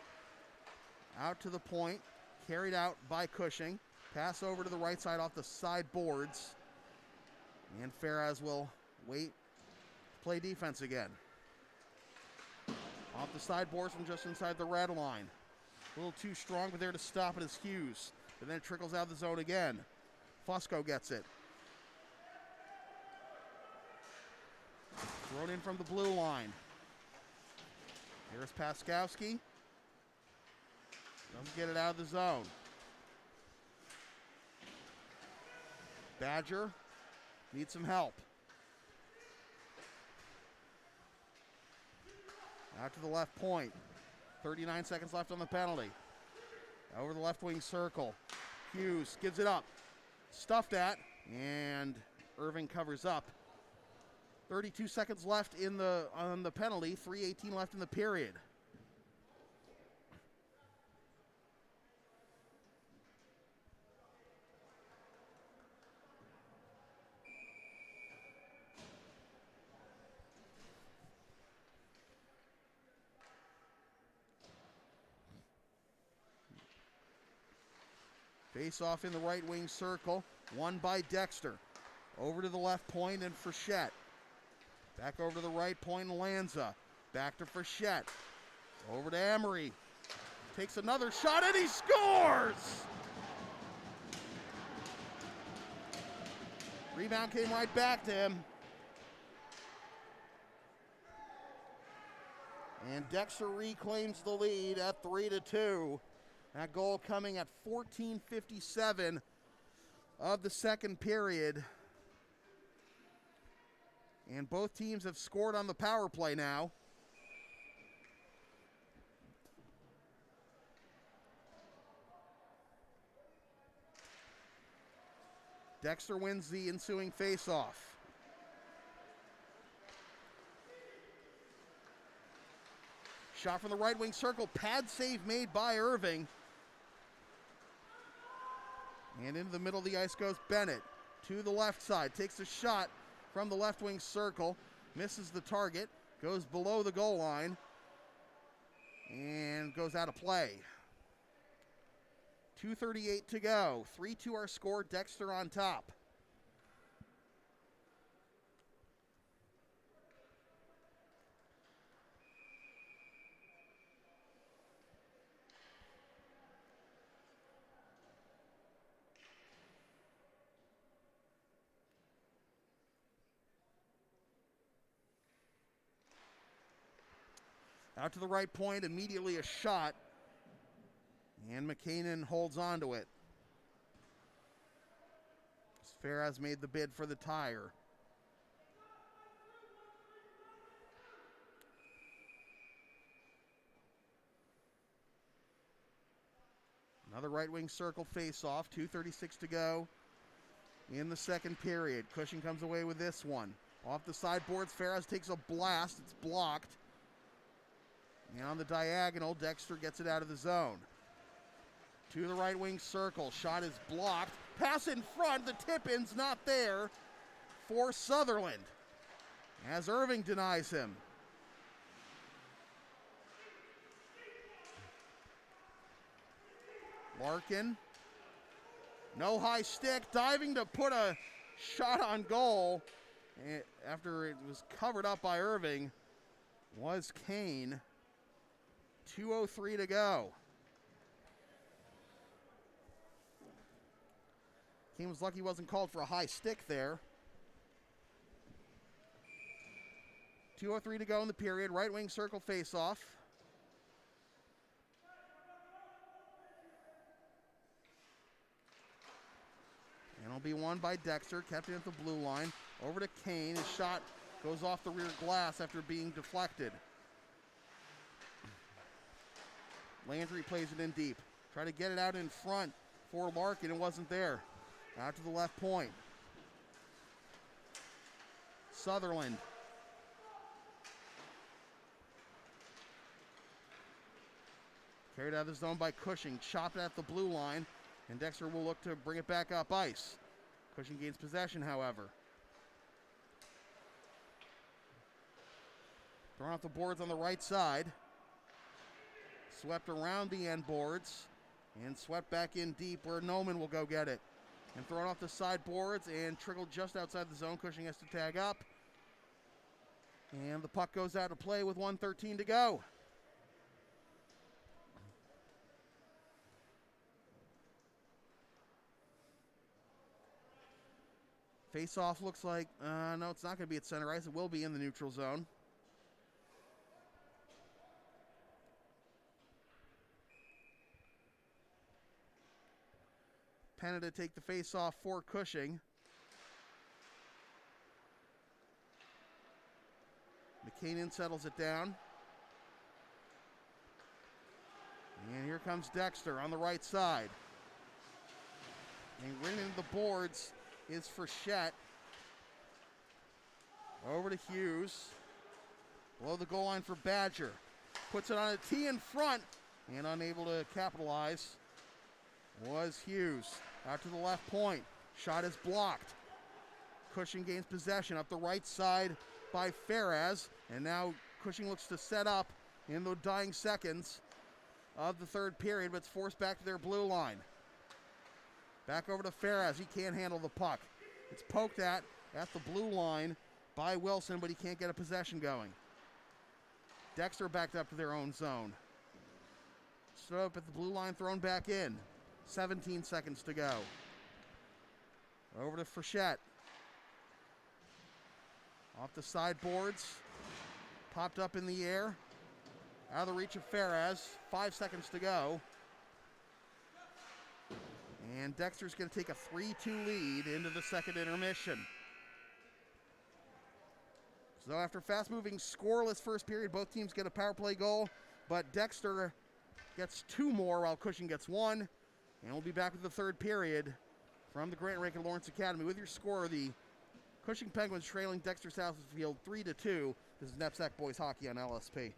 Out to the point. Carried out by Cushing. Pass over to the right side off the side boards. And Ferraz will wait, play defense again. Off the side boards from just inside the red line. A little too strong, but there to stop it is Hughes. And then it trickles out of the zone again. Fusco gets it. Thrown in from the blue line. Here's Paskowski. Doesn't get it out of the zone. Badger needs some help. Out to the left point. 39 seconds left on the penalty. Over the left wing circle. Hughes gives it up. Stuffed at, and Irving covers up. 32 seconds left on the penalty. 3:18 left in the period. Face off in the right wing circle. Won by Dexter. Over to the left point and Frechette. Back over to the right point, Lanza. Back to Frechette. Over to Emery. Takes another shot and he scores! Rebound came right back to him. And Dexter reclaims the lead at 3-2. That goal coming at 14:57 of the second period. And both teams have scored on the power play now. Dexter wins the ensuing faceoff. Shot from the right wing circle. Pad save made by Irving. And into the middle of the ice goes Bennett. To the left side. Takes a shot from the left wing circle. Misses the target. Goes below the goal line. And goes out of play. 2:38 to go. 3-2 our score. Dexter on top. Out to the right point, immediately a shot. And McCain holds on to it. Ferraz made the bid for the tire. the right wing circle face-off. 2:36 to go in the second period. Cushing comes away with this one. Off the sideboards, Ferraz takes a blast. It's blocked. And on the diagonal, Dexter gets it out of the zone. To the right wing circle. Shot is blocked. Pass in front. The tip-in's not there for Sutherland, as Irving denies him. Larkin. No high stick. Diving to put a shot on goal after it was covered up by Irving was Kane. 2:03 to go. Kane was lucky he wasn't called for a high stick there. 2:03 to go in the period. Right wing circle face-off. And it'll be won by Dexter, kept it at the blue line. Over to Kane. His shot goes off the rear glass after being deflected. Landry plays it in deep. Try to get it out in front for Larkin. It wasn't there. Out to the left point. Sutherland. Carried out of the zone by Cushing. Chopped at the blue line. And Dexter will look to bring it back up ice. Cushing gains possession, however. Thrown off the boards on the right side. Swept around the end boards. And swept back in deep where Noman will go get it. And thrown off the sideboards and trickled just outside the zone. Cushing has to tag up. And the puck goes out of play with 1:13 to go. Face-off looks like, no, it's not going to be at center ice. It will be in the neutral zone. Penna to take the face-off for Cushing. McKinnon settles it down. And here comes Dexter on the right side. And running into the boards is Frechette. Over to Hughes. Below the goal line for Badger. Puts it on a tee in front. And unable to capitalize was Hughes. Out to the left point. Shot is blocked. Cushing gains possession up the right side by Ferraz. And now Cushing looks to set up in the dying seconds of the third period, but it's forced back to their blue line. Back over to Ferraz. He can't handle the puck. It's poked at the blue line by Wilson, but he can't get a possession going. Dexter backed up to their own zone. Stood up at the blue line, thrown back in. 17 seconds to go. Over to Frechette. Off the sideboards. Popped up in the air. Out of the reach of Ferraz. 5 seconds to go. And Dexter's going to take a 3-2 lead into the second intermission. So after fast-moving, scoreless first period, both teams get a power play goal, but Dexter gets 2 more while Cushing gets 1. And we'll be back with the third period from the Grant Rankin Lawrence Academy. With your score, the Cushing Penguins trailing Dexter Southfield 3-2. This is NEPSAC Boys Hockey on LSP.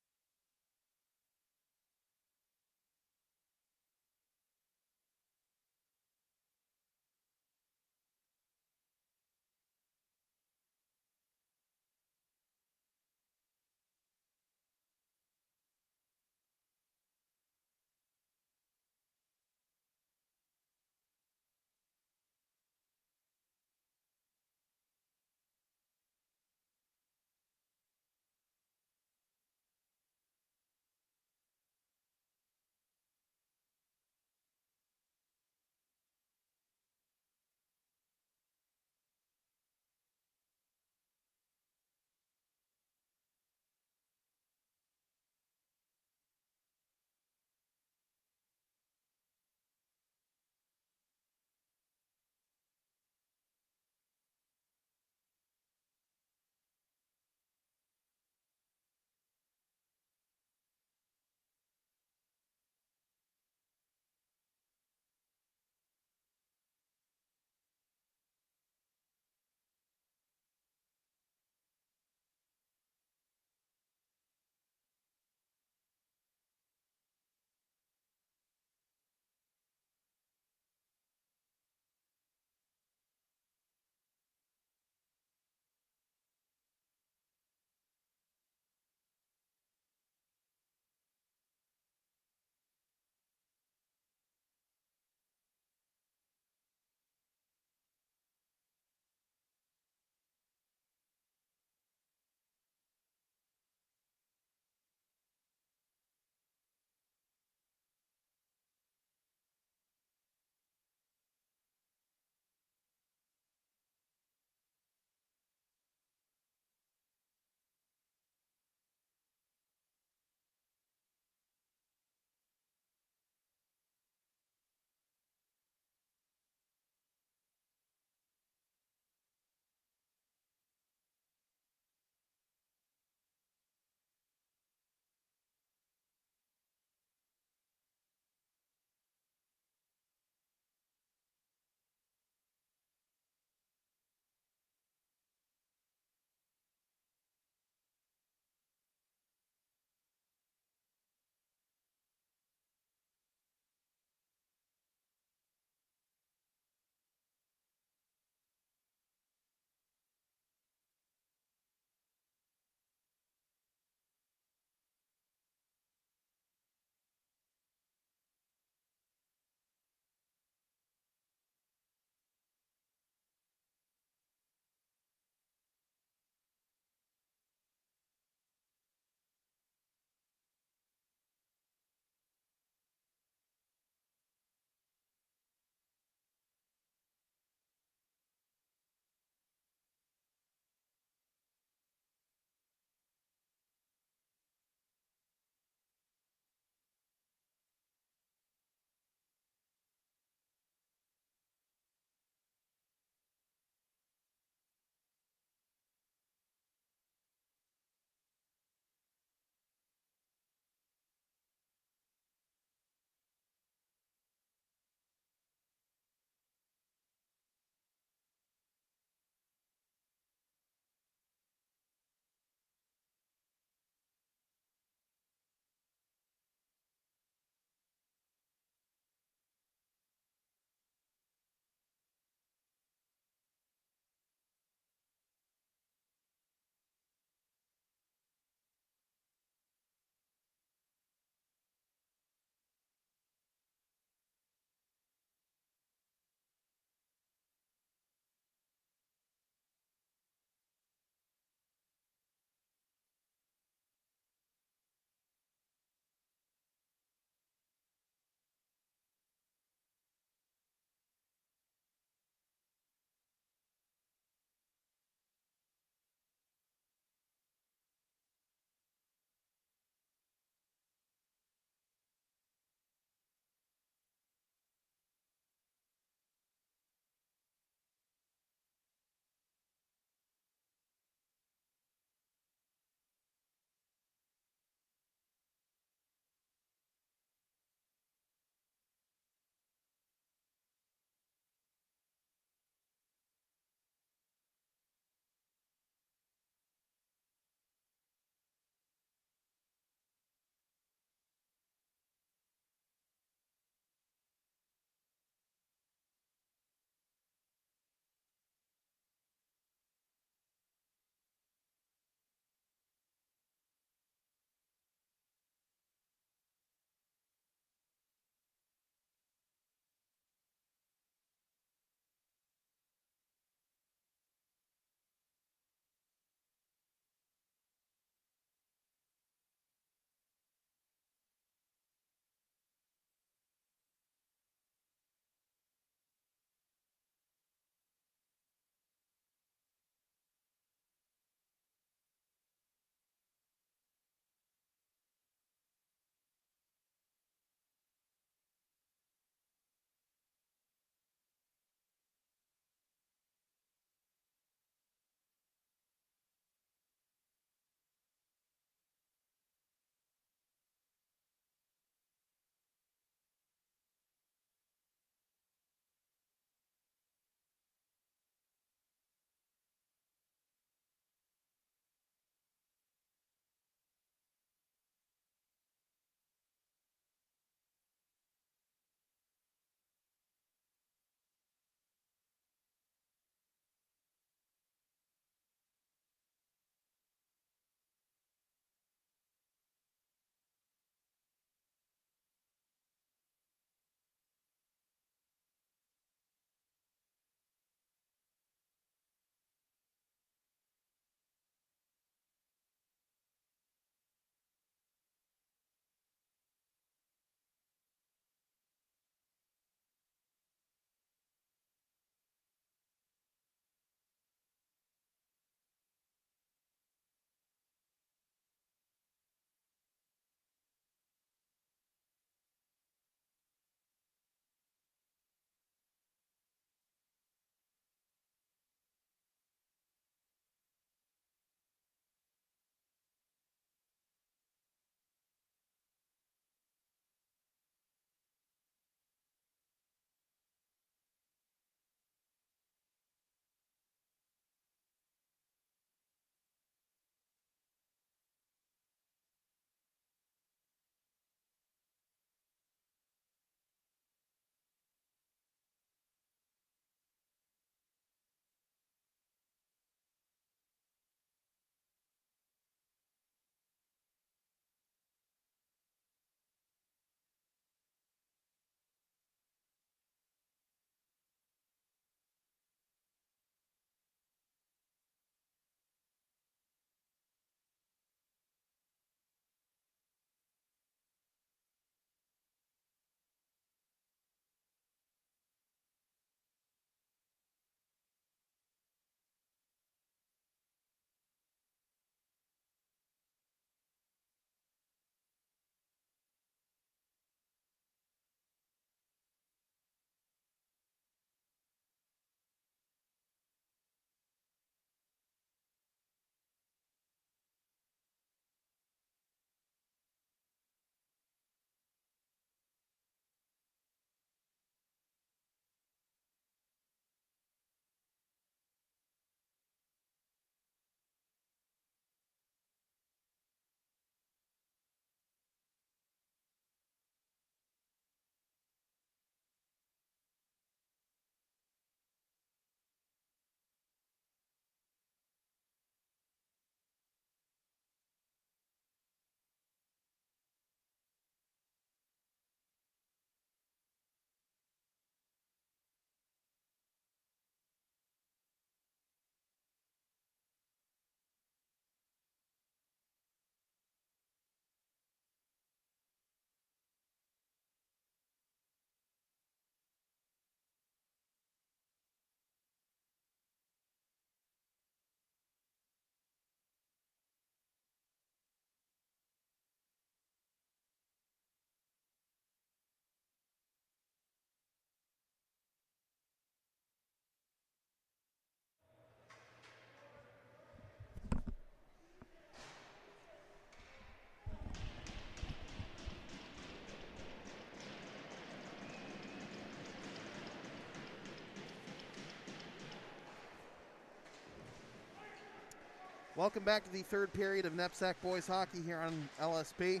Welcome back to the third period of NEPSAC boys hockey here on LSP.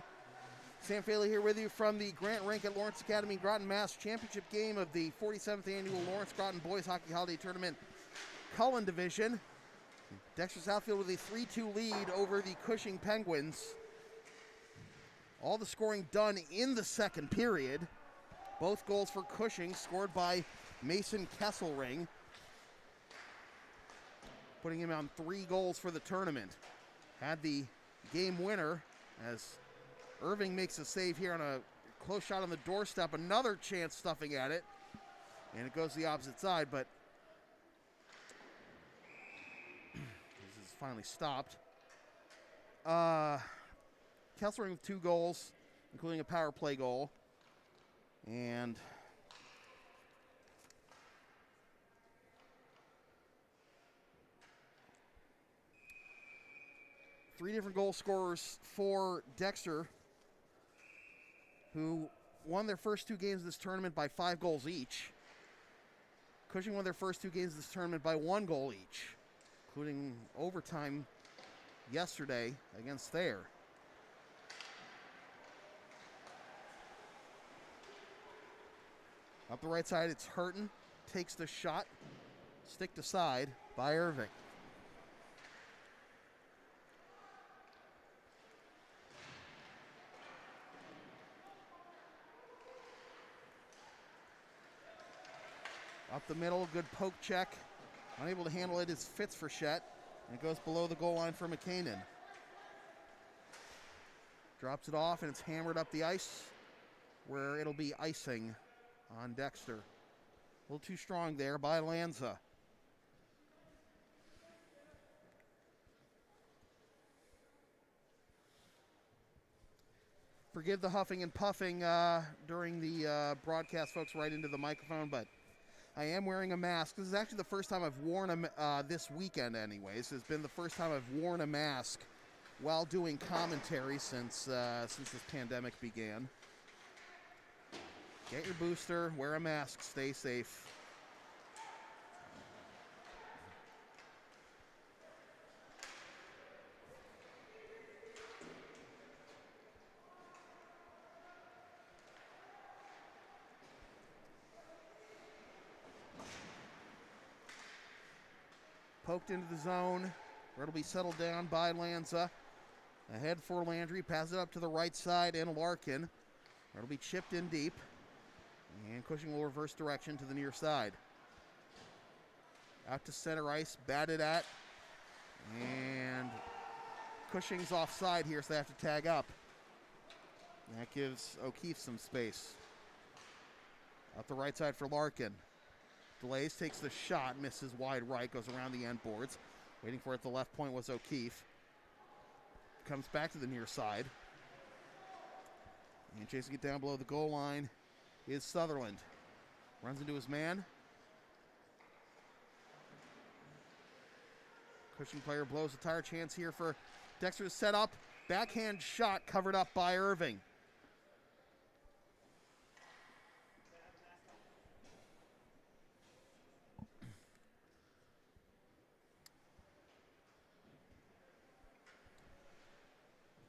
Sam Faley here with you from the Grant Rink at Lawrence Academy, Groton, Mass. Championship game of the 47th annual Lawrence Groton Boys Hockey Holiday Tournament Cullen Division. Dexter Southfield with a 3-2 lead over the Cushing Penguins. All the scoring done in the second period. Both goals for Cushing scored by Mason Kesselring, putting him on 3 goals for the tournament. Had the game winner as Irving makes a save here on a close shot on the doorstep. Another chance stuffing at it, and it goes the opposite side, but this is finally stopped. Kesselring with 2 goals, including a power play goal, and three different goal scorers for Dexter, who won their first 2 games of this tournament by 5 goals each. Cushing won their first 2 games of this tournament by 1 goal each, including overtime yesterday against Thayer. Up the right side, it's Hurton. Takes the shot, sticked aside by Irving. Up the middle, good poke check. Unable to handle it is Fitzfrechette, and it goes below the goal line for McCanin. Drops it off, and it's hammered up the ice, where it'll be icing on Dexter. A little too strong there by Lanza. Forgive the huffing and puffing during the broadcast, folks, right into the microphone, but I am wearing a mask. This is actually the first time I've worn this weekend anyways. It's been the first time I've worn a mask while doing commentary since this pandemic began. Get your booster, wear a mask, stay safe. Poked into the zone, where it'll be settled down by Lanza. Ahead for Landry, pass it up to the right side and Larkin. It'll be chipped in deep. And Cushing will reverse direction to the near side. Out to center ice, batted at. And Cushing's offside here, so they have to tag up. And that gives O'Keefe some space. Out the right side for Larkin. Delays, takes the shot, misses wide right, goes around the end boards. Waiting for it at the left point was O'Keefe. Comes back to the near side. And chasing it down below the goal line is Sutherland. Runs into his man. Cushing player blows a tire, chance here for Dexter to set up. Backhand shot covered up by Irving.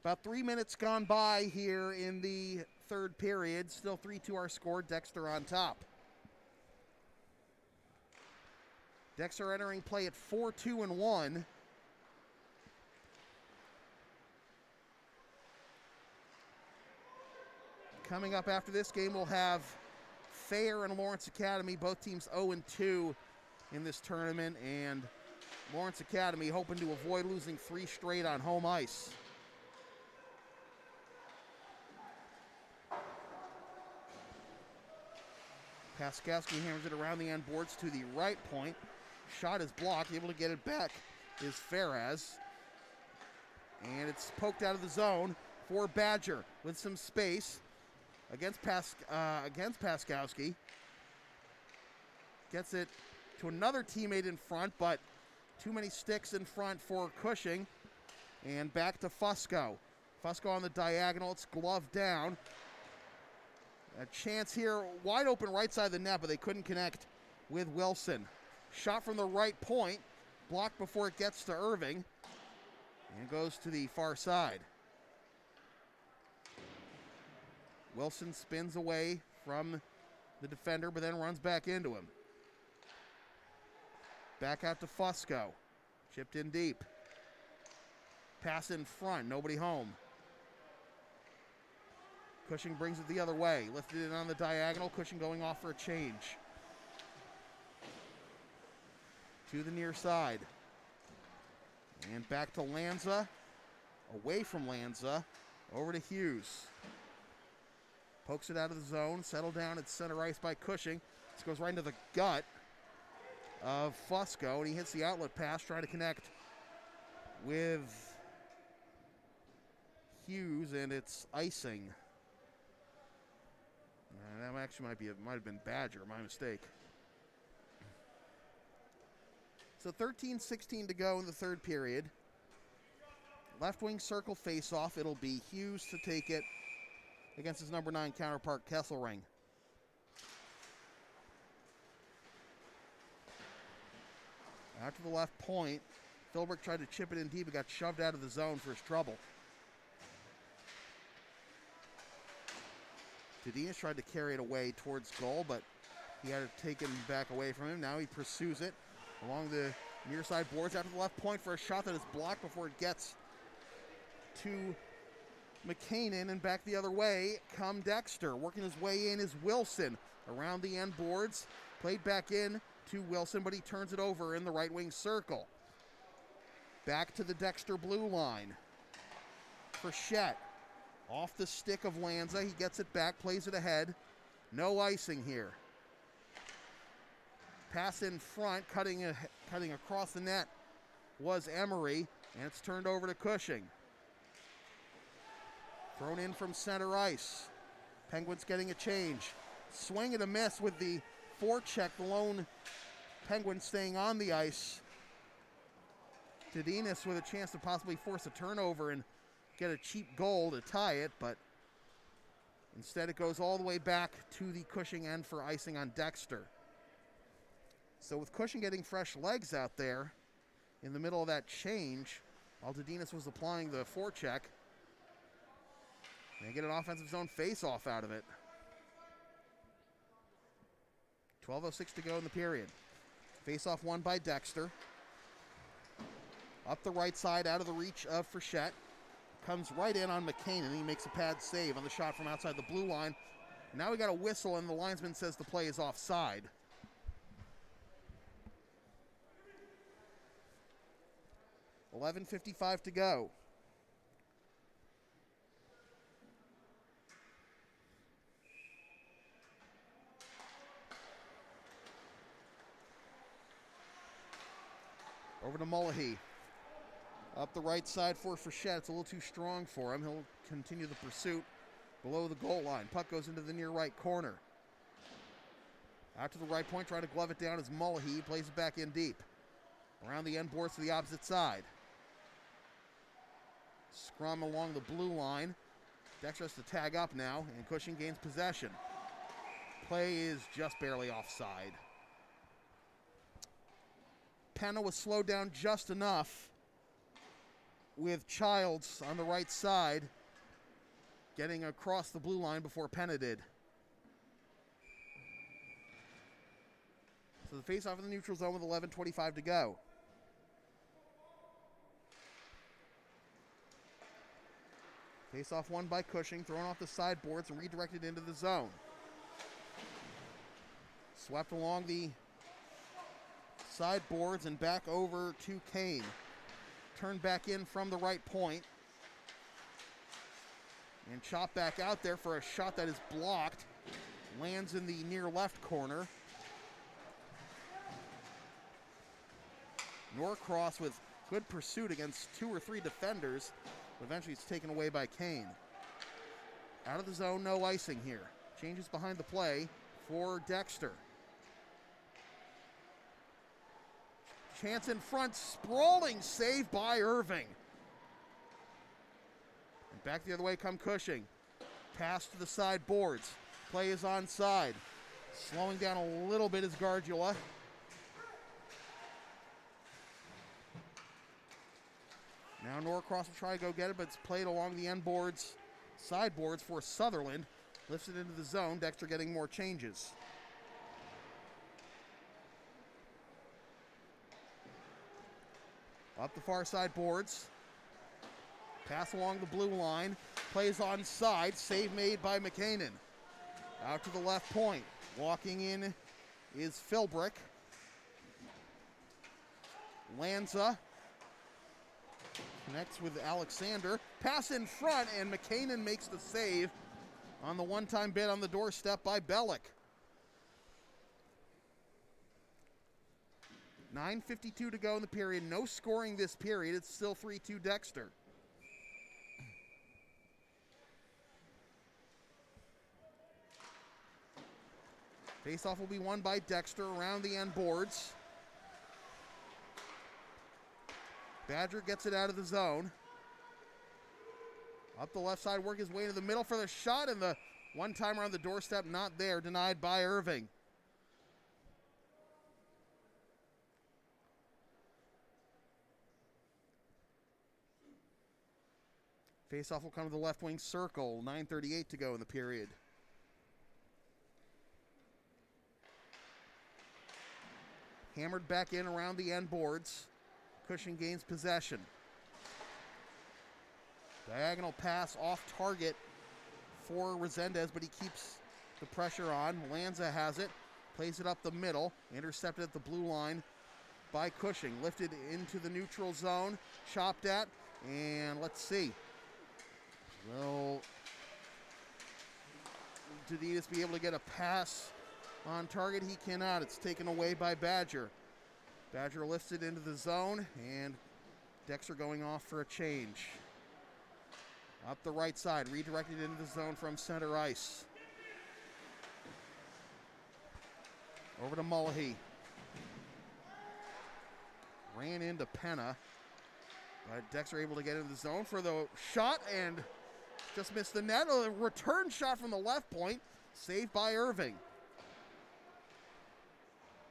About 3 minutes gone by here in the third period. Still 3-2 our score. Dexter on top. Dexter entering play at 4-2-1. Coming up after this game, we'll have Thayer and Lawrence Academy, both teams 0-2 in this tournament, and Lawrence Academy hoping to avoid losing 3 straight on home ice. Paskowski hammers it around the end boards to the right point. Shot is blocked. Able to get it back is Ferraz. And it's poked out of the zone for Badger with some space against Paskowski. Gets it to another teammate in front, but too many sticks in front for Cushing. And back to Fusco. Fusco on the diagonal. It's gloved down. A chance here, wide open right side of the net, but they couldn't connect with Wilson. Shot from the right point, blocked before it gets to Irving. And goes to the far side. Wilson spins away from the defender, but then runs back into him. Back out to Fusco. Chipped in deep. Pass in front, nobody home. Cushing brings it the other way. Lifted in on the diagonal. Cushing going off for a change. To the near side. And back to Lanza. Away from Lanza. Over to Hughes. Pokes it out of the zone. Settled down at center ice by Cushing. This goes right into the gut of Fusco. And he hits the outlet pass, trying to connect with Hughes, and it's icing. That actually might have been Badger, my mistake. So 13-16 to go in the third period. Left wing circle face-off. It'll be Hughes to take it against his number 9 counterpart, Kesselring. Out to the left point. Philbrick tried to chip it in deep, but got shoved out of the zone for his trouble. Tadinus tried to carry it away towards goal, but he had it taken back away from him. Now he pursues it along the near side boards out to the left point for a shot that is blocked before it gets to McCanin, and back the other way come Dexter. Working his way in is Wilson around the end boards. Played back in to Wilson, but he turns it over in the right wing circle. Back to the Dexter blue line. Frechette. Off the stick of Lanza. He gets it back, plays it ahead. No icing here. Pass in front, cutting across the net was Emery, and it's turned over to Cushing. Thrown in from center ice. Penguins getting a change. Swing and a miss with the forecheck. The lone Penguin staying on the ice. Tadinus with a chance to possibly force a turnover and get a cheap goal to tie it, but instead it goes all the way back to the Cushing end for icing on Dexter. So with Cushing getting fresh legs out there in the middle of that change, while Tadinus was applying the forecheck, they get an offensive zone face-off out of it. 12:06 to go in the period. Face-off won by Dexter. Up the right side, out of the reach of Frechette. Comes right in on McCain, and he makes a pad save on the shot from outside the blue line. Now we got a whistle, and the linesman says the play is offside. $11:55 to go. Over to Mullahy. Up the right side for Frechette. It's a little too strong for him. He'll continue the pursuit below the goal line. Puck goes into the near right corner. Out to the right point, trying to glove it down is Mullahy. He plays it back in deep. Around the end boards to the opposite side. Scrum along the blue line. Dexter has to tag up now, and Cushing gains possession. Play is just barely offside. Penna was slowed down just enough with Childs on the right side getting across the blue line before Penna did. So the face-off in the neutral zone with 11:25 to go. Face-off won by Cushing, thrown off the sideboards and redirected into the zone. Swept along the sideboards and back over to Kane. Turned back in from the right point. And chopped back out there for a shot that is blocked. Lands in the near left corner. Norcross with good pursuit against 2 or 3 defenders. But eventually it's taken away by Kane. Out of the zone, no icing here. Changes behind the play for Dexter. Chance in front, sprawling save by Irving. And back the other way come Cushing. Pass to the sideboards. Play is onside. Slowing down a little bit is Gardula. Now Norcross will try to go get it, but it's played along the end boards, sideboards for Sutherland. Lifts it into the zone. Dexter getting more changes. Up the far side boards. Pass along the blue line. Plays on side. Save made by McKinnon. Out to the left point. Walking in is Philbrick. Lanza connects with Alexander. Pass in front, and McKinnon makes the save on the one-time bid on the doorstep by Bellick. 9:52 to go in the period. No scoring this period. It's still 3-2 Dexter. Faceoff will be won by Dexter around the end boards. Badger gets it out of the zone. Up the left side, work his way into the middle for the shot, and the one-timer on the doorstep not there, denied by Irving. Faceoff will come to the left wing circle. 9:38 to go in the period. Hammered back in around the end boards. Cushing gains possession. Diagonal pass off target for Resendez, but he keeps the pressure on. Lanza has it. Plays it up the middle. Intercepted at the blue line by Cushing. Lifted into the neutral zone. Chopped at. And let's see. Will Dudidis be able to get a pass on target? He cannot. It's taken away by Badger. Badger lifts it into the zone, and Dexter going off for a change. Up the right side, redirected into the zone from center ice. Over to Mullahy. Ran into Penna. But Dexter able to get into the zone for the shot and just missed the net. A return shot from the left point, saved by Irving.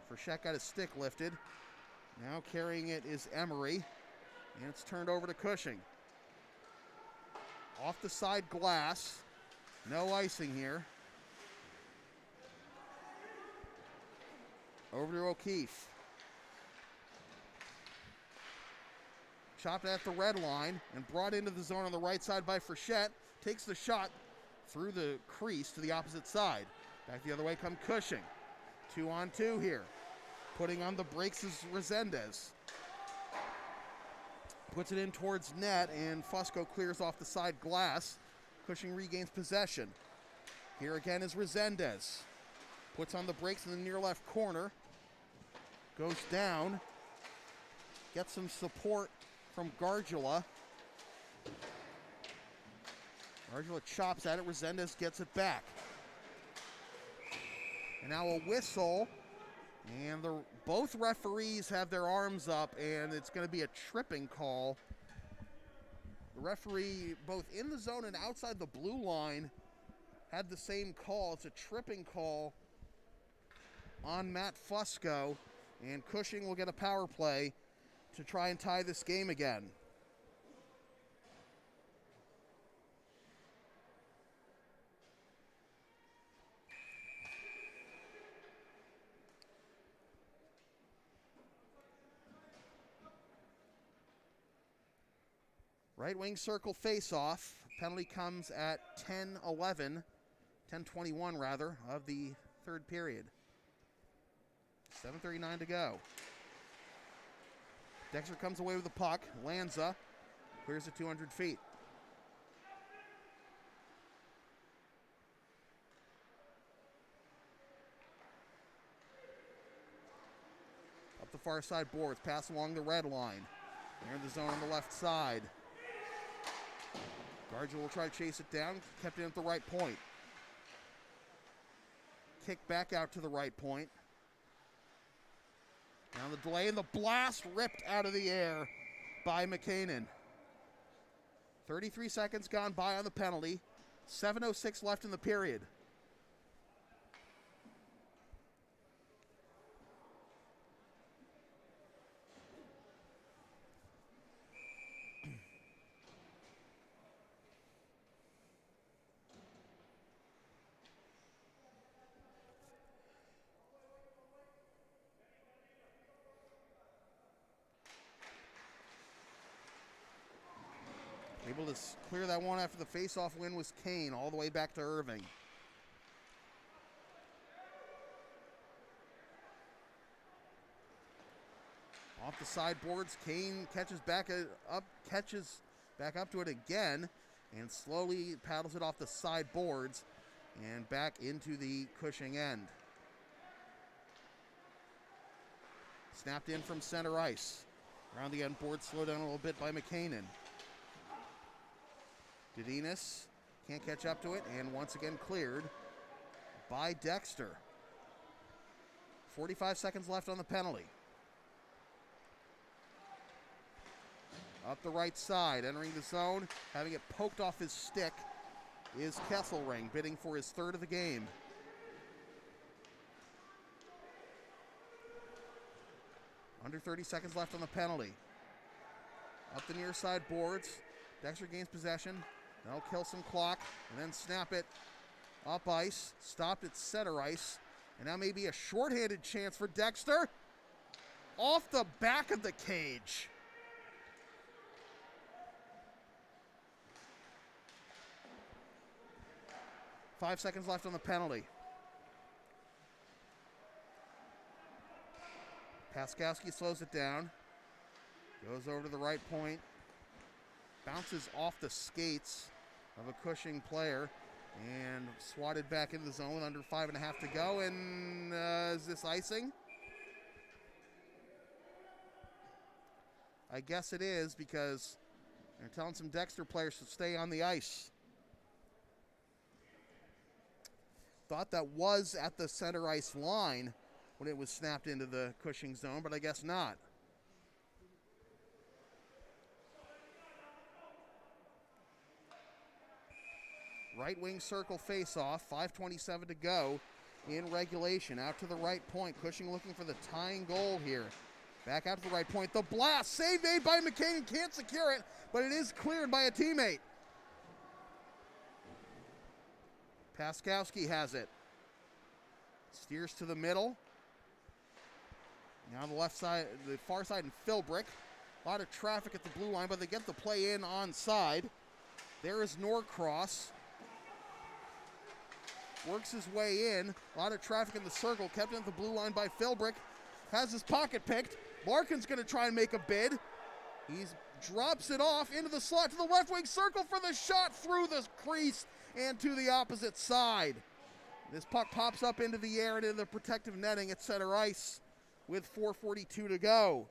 Frechette got his stick lifted. Now carrying it is Emery, and it's turned over to Cushing. Off the side glass, no icing here. Over to O'Keefe. Chopped at the red line and brought into the zone on the right side by Frechette. Takes the shot through the crease to the opposite side. Back the other way come Cushing. 2-on-2 here. Putting on the brakes is Resendez. Puts it in towards net, and Fusco clears off the side glass. Cushing regains possession. Here again is Resendez. Puts on the brakes in the near left corner. Goes down. Gets some support from Gargula. Gargula chops at it. Resendez gets it back. And now a whistle. And both referees have their arms up, and it's going to be a tripping call. The referee, both in the zone and outside the blue line, had the same call. It's a tripping call on Matt Fusco, and Cushing will get a power play to try and tie this game again. Right wing circle face-off. Penalty comes at 10:11, 10:21 rather, of the third period. 7:39 to go. Dexter comes away with the puck. Lanza clears it 200 feet. Up the far side boards, pass along the red line. They're in the zone on the left side. Gargula will try to chase it down, kept it at the right point. Kick back out to the right point. Now the delay and the blast ripped out of the air by McKinnon. 33 seconds gone by on the penalty. 7:06 left in the period. Able to clear that one after the face-off win was Kane, all the way back to Irving. Off the sideboards, Kane catches back up to it again, and slowly paddles it off the sideboards and back into the Cushing end. Snapped in from center ice. Around the end board, slowed down a little bit by McKinnon. Dedinas can't catch up to it, and once again cleared by Dexter. 45 seconds left on the penalty. Up the right side, entering the zone, having it poked off his stick, is Kesselring, bidding for his third of the game. Under 30 seconds left on the penalty. Up the near side boards. Dexter gains possession. That'll kill some clock, and then snap it up ice. Stopped at center ice. And now maybe a shorthanded chance for Dexter. Off the back of the cage. Five seconds left on the penalty. Paskowski slows it down. Goes over to the right point. Bounces off the skates of a Cushing player and swatted back into the zone with under 5.5 to go. And is this icing? I guess it is, because they're telling some Dexter players to stay on the ice. Thought that was at the center ice line when it was snapped into the Cushing zone, but I guess not. Right wing circle face-off, 5:27 to go in regulation. Out to the right point, Cushing looking for the tying goal here. Back out to the right point, the blast, save made by McKinnon, can't secure it, but it is cleared by a teammate. Paskowski has it. Steers to the middle. Now the left side, the far side, and Philbrick. A lot of traffic at the blue line, but they get the play in onside. There is Norcross. Works his way in. A lot of traffic in the circle. Kept in at the blue line by Philbrick. Has his pocket picked. Larkin's going to try and make a bid. He drops it off into the slot to the left wing circle for the shot through the crease and to the opposite side. This puck pops up into the air and into the protective netting at center ice with 4:42 to go.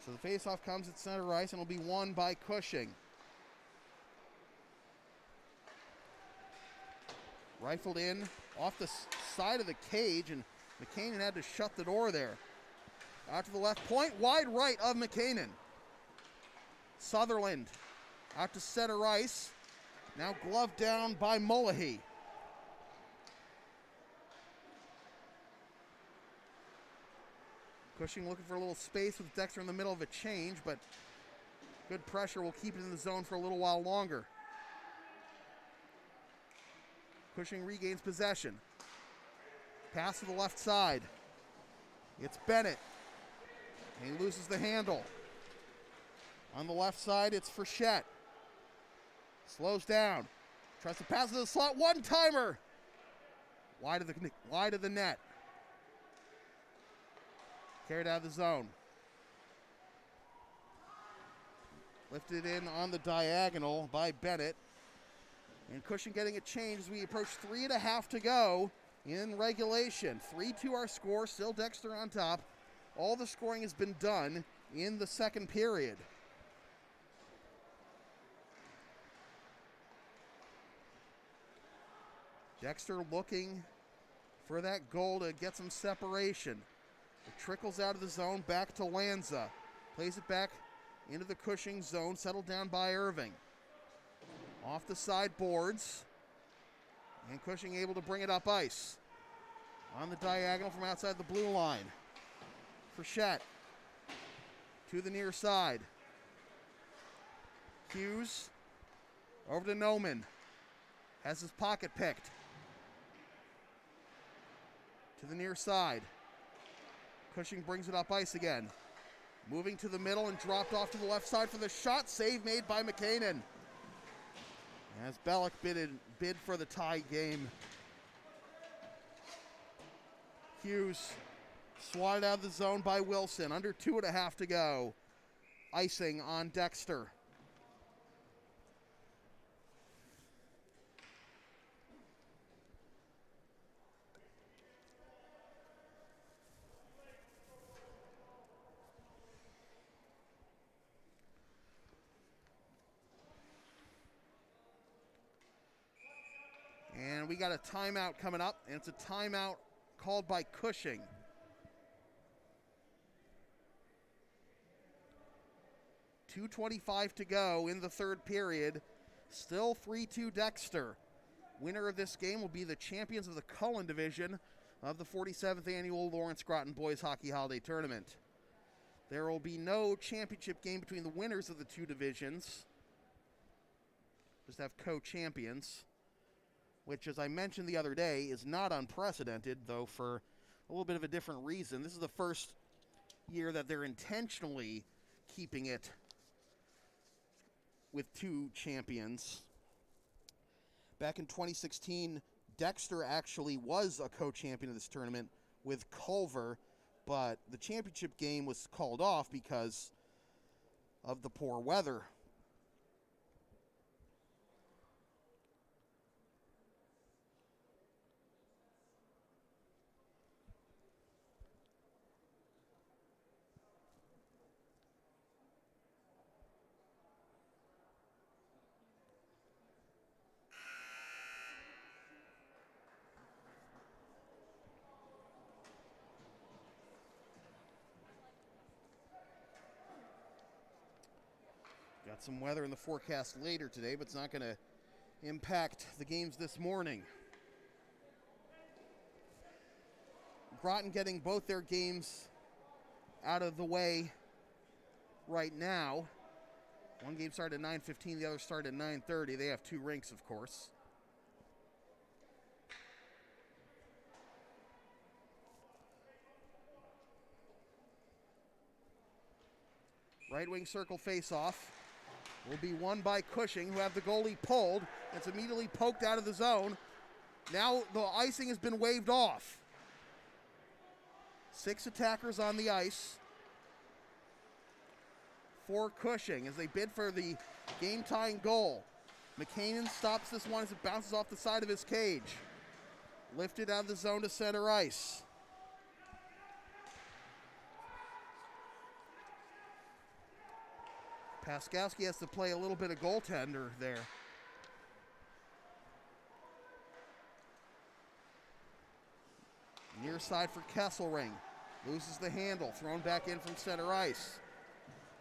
So the faceoff comes at center ice and will be won by Cushing. Rifled in off the side of the cage, and McKinnon had to shut the door there. Out to the left point, wide right of McKinnon. Sutherland out to center ice. Now gloved down by Mullahy. Cushing looking for a little space with Dexter in the middle of a change, but good pressure will keep it in the zone for a little while longer. Cushing regains possession. Pass to the left side. It's Bennett. And he loses the handle. On the left side, it's Frechette. Slows down. Tries to pass to the slot. One-timer. Wide of the net. Carried out of the zone. Lifted in on the diagonal by Bennett. And Cushing getting a change as we approach 3.5 to go in regulation. 3-2 our score, still Dexter on top. All the scoring has been done in the second period. Dexter looking for that goal to get some separation. It trickles out of the zone back to Lanza. Plays it back into the Cushing zone, settled down by Irving. Off the side boards. And Cushing able to bring it up ice. On the diagonal from outside the blue line. Frechette to the near side. Hughes over to Noman. Has his pocket picked. To the near side. Cushing brings it up ice again. Moving to the middle and dropped off to the left side for the shot. Save made by McKinnon. As Bellick bid for the tie game. Hughes swatted out of the zone by Wilson. Under 2.5 to go. Icing on Dexter. And we got a timeout coming up, and it's a timeout called by Cushing. .225 to go in the third period. Still 3-2 Dexter. Winner of this game will be the champions of the Cullen division of the 47th annual Lawrence Groton Boys Hockey Holiday Tournament. There will be no championship game between the winners of the two divisions. Just have co-champions, which, as I mentioned the other day, is not unprecedented, though for a little bit of a different reason. This is the first year that they're intentionally keeping it with two champions. Back in 2016, Dexter actually was a co-champion of this tournament with Culver, but the championship game was called off because of the poor weather. Got some weather in the forecast later today, but it's not going to impact the games this morning. Groton getting both their games out of the way right now. One game started at 9:15, the other started at 9:30. They have two rinks, of course. Right wing circle face-off will be won by Cushing, who have the goalie pulled. It's immediately poked out of the zone. Now the icing has been waved off. 6 attackers on the ice for Cushing as they bid for the game-tying goal. McKinnon stops this one as it bounces off the side of his cage. Lifted out of the zone to center ice. Paskowski has to play a little bit of goaltender there. Near side for Kesselring. Loses the handle. Thrown back in from center ice.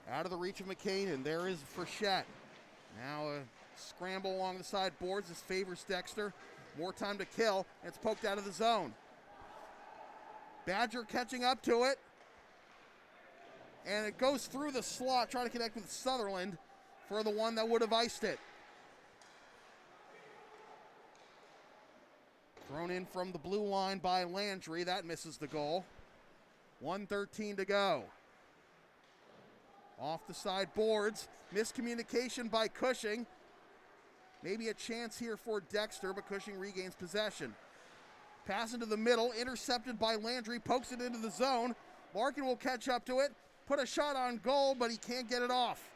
Out of the reach of McKinnon. There is Frechette. Now a scramble along the side boards. This favors Dexter. More time to kill. It's poked out of the zone. Badger catching up to it. And it goes through the slot, trying to connect with Sutherland for the one that would have iced it. Thrown in from the blue line by Landry. That misses the goal. 1:13 to go. Off the side boards. Miscommunication by Cushing. Maybe a chance here for Dexter, but Cushing regains possession. Pass into the middle, intercepted by Landry, pokes it into the zone. Larkin will catch up to it. Put a shot on goal, but he can't get it off.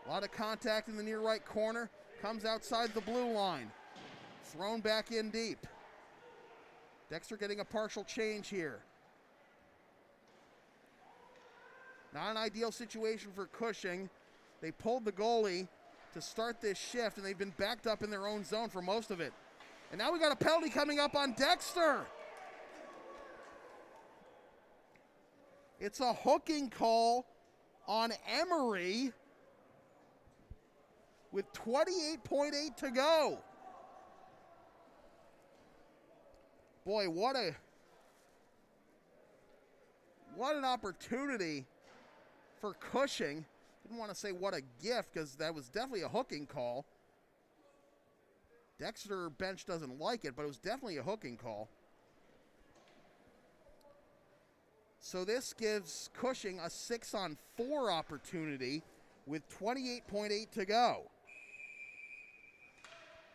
A lot of contact in the near right corner. Comes outside the blue line. Thrown back in deep. Dexter getting a partial change here. Not an ideal situation for Cushing. They pulled the goalie to start this shift, and they've been backed up in their own zone for most of it. And now we got a penalty coming up on Dexter. It's a hooking call on Emery with 28.8 to go. Boy, what an opportunity for Cushing. Didn't want to say what a gift because that was definitely a hooking call. Dexter bench doesn't like it, but it was definitely a hooking call. So this gives Cushing a 6-on-4 opportunity with 28.8 to go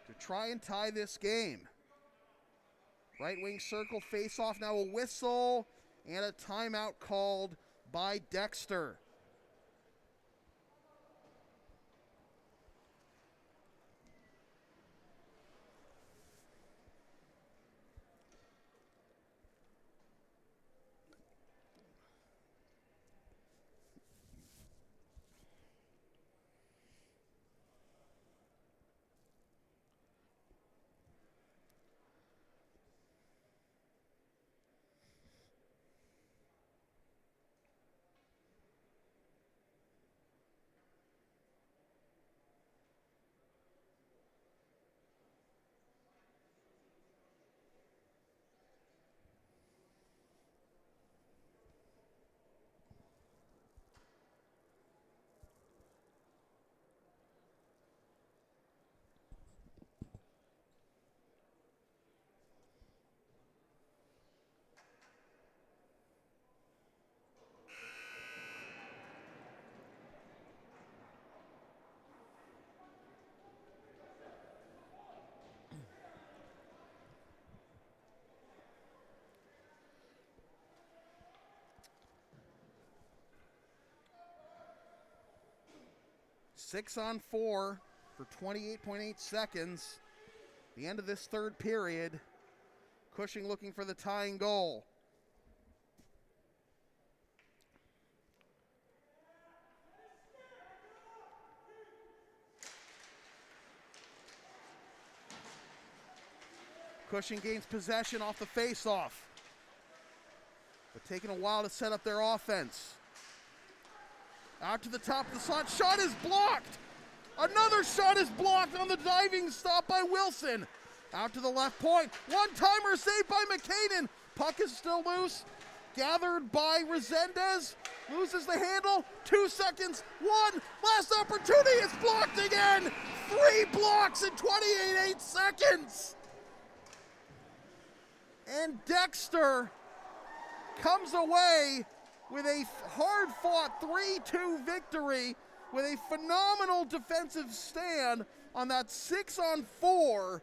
to try and tie this game. Right wing circle face off, now a whistle and a timeout called by Dexter. Six on 4 for 28.8 seconds. The end of this third period. Cushing looking for the tying goal. Cushing gains possession off the face-off, but taking a while to set up their offense. Out to the top of the slot, shot is blocked! Another shot is blocked on the diving stop by Wilson. Out to the left point, one-timer saved by McCaden. Puck is still loose, gathered by Resendez, loses the handle, 2 seconds, one, last opportunity, it's blocked again! 3 blocks in 28 seconds! And Dexter comes away with a hard-fought 3-2 victory with a phenomenal defensive stand on that 6-on-4.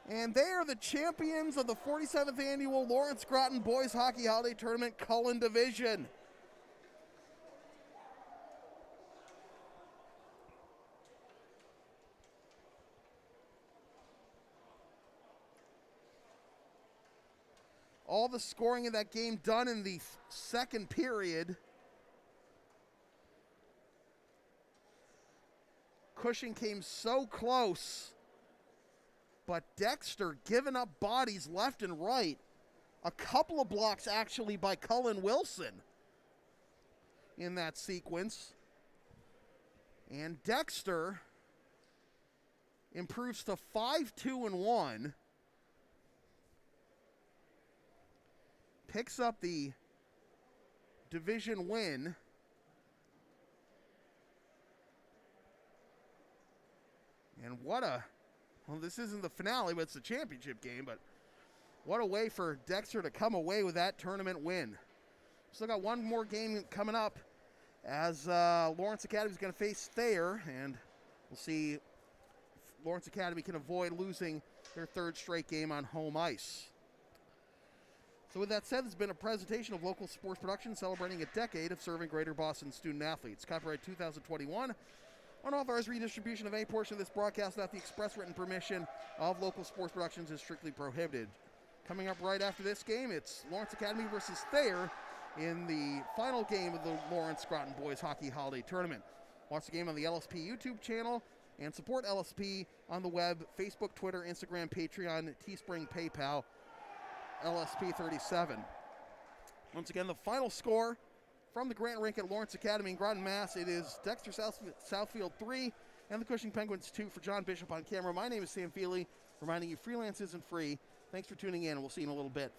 And they are the champions of the 47th annual Lawrence Groton Boys Hockey Holiday Tournament Cullen Division. All the scoring in that game done in the second period. Cushing came so close, but Dexter giving up bodies left and right. A couple of blocks actually by Cullen Wilson in that sequence. And Dexter improves to 5-2-1. Picks up the division win. And what a, well, this isn't the finale, but it's the championship game, but what a way for Dexter to come away with that tournament win. Still got one more game coming up as Lawrence Academy is going to face Thayer, and we'll see if Lawrence Academy can avoid losing their 3rd straight game on home ice. So with that said, this has been a presentation of local sports production celebrating a decade of serving Greater Boston student athletes. Copyright 2021. Unauthorized redistribution of any portion of this broadcast without the express written permission of local sports productions is strictly prohibited. Coming up right after this game, it's Lawrence Academy versus Thayer in the final game of the Lawrence Groton Boys Hockey Holiday Tournament. Watch the game on the LSP YouTube channel and support LSP on the web, Facebook, Twitter, Instagram, Patreon, Teespring, PayPal, LSP 37. Once again, the final score from the Grant Rink at Lawrence Academy in Groton, Mass. It is Dexter Southfield 3 and the Cushing Penguins 2. For John Bishop on camera, my name is Sam Feely, reminding you freelance isn't free. Thanks for tuning in, and we'll see you in a little bit.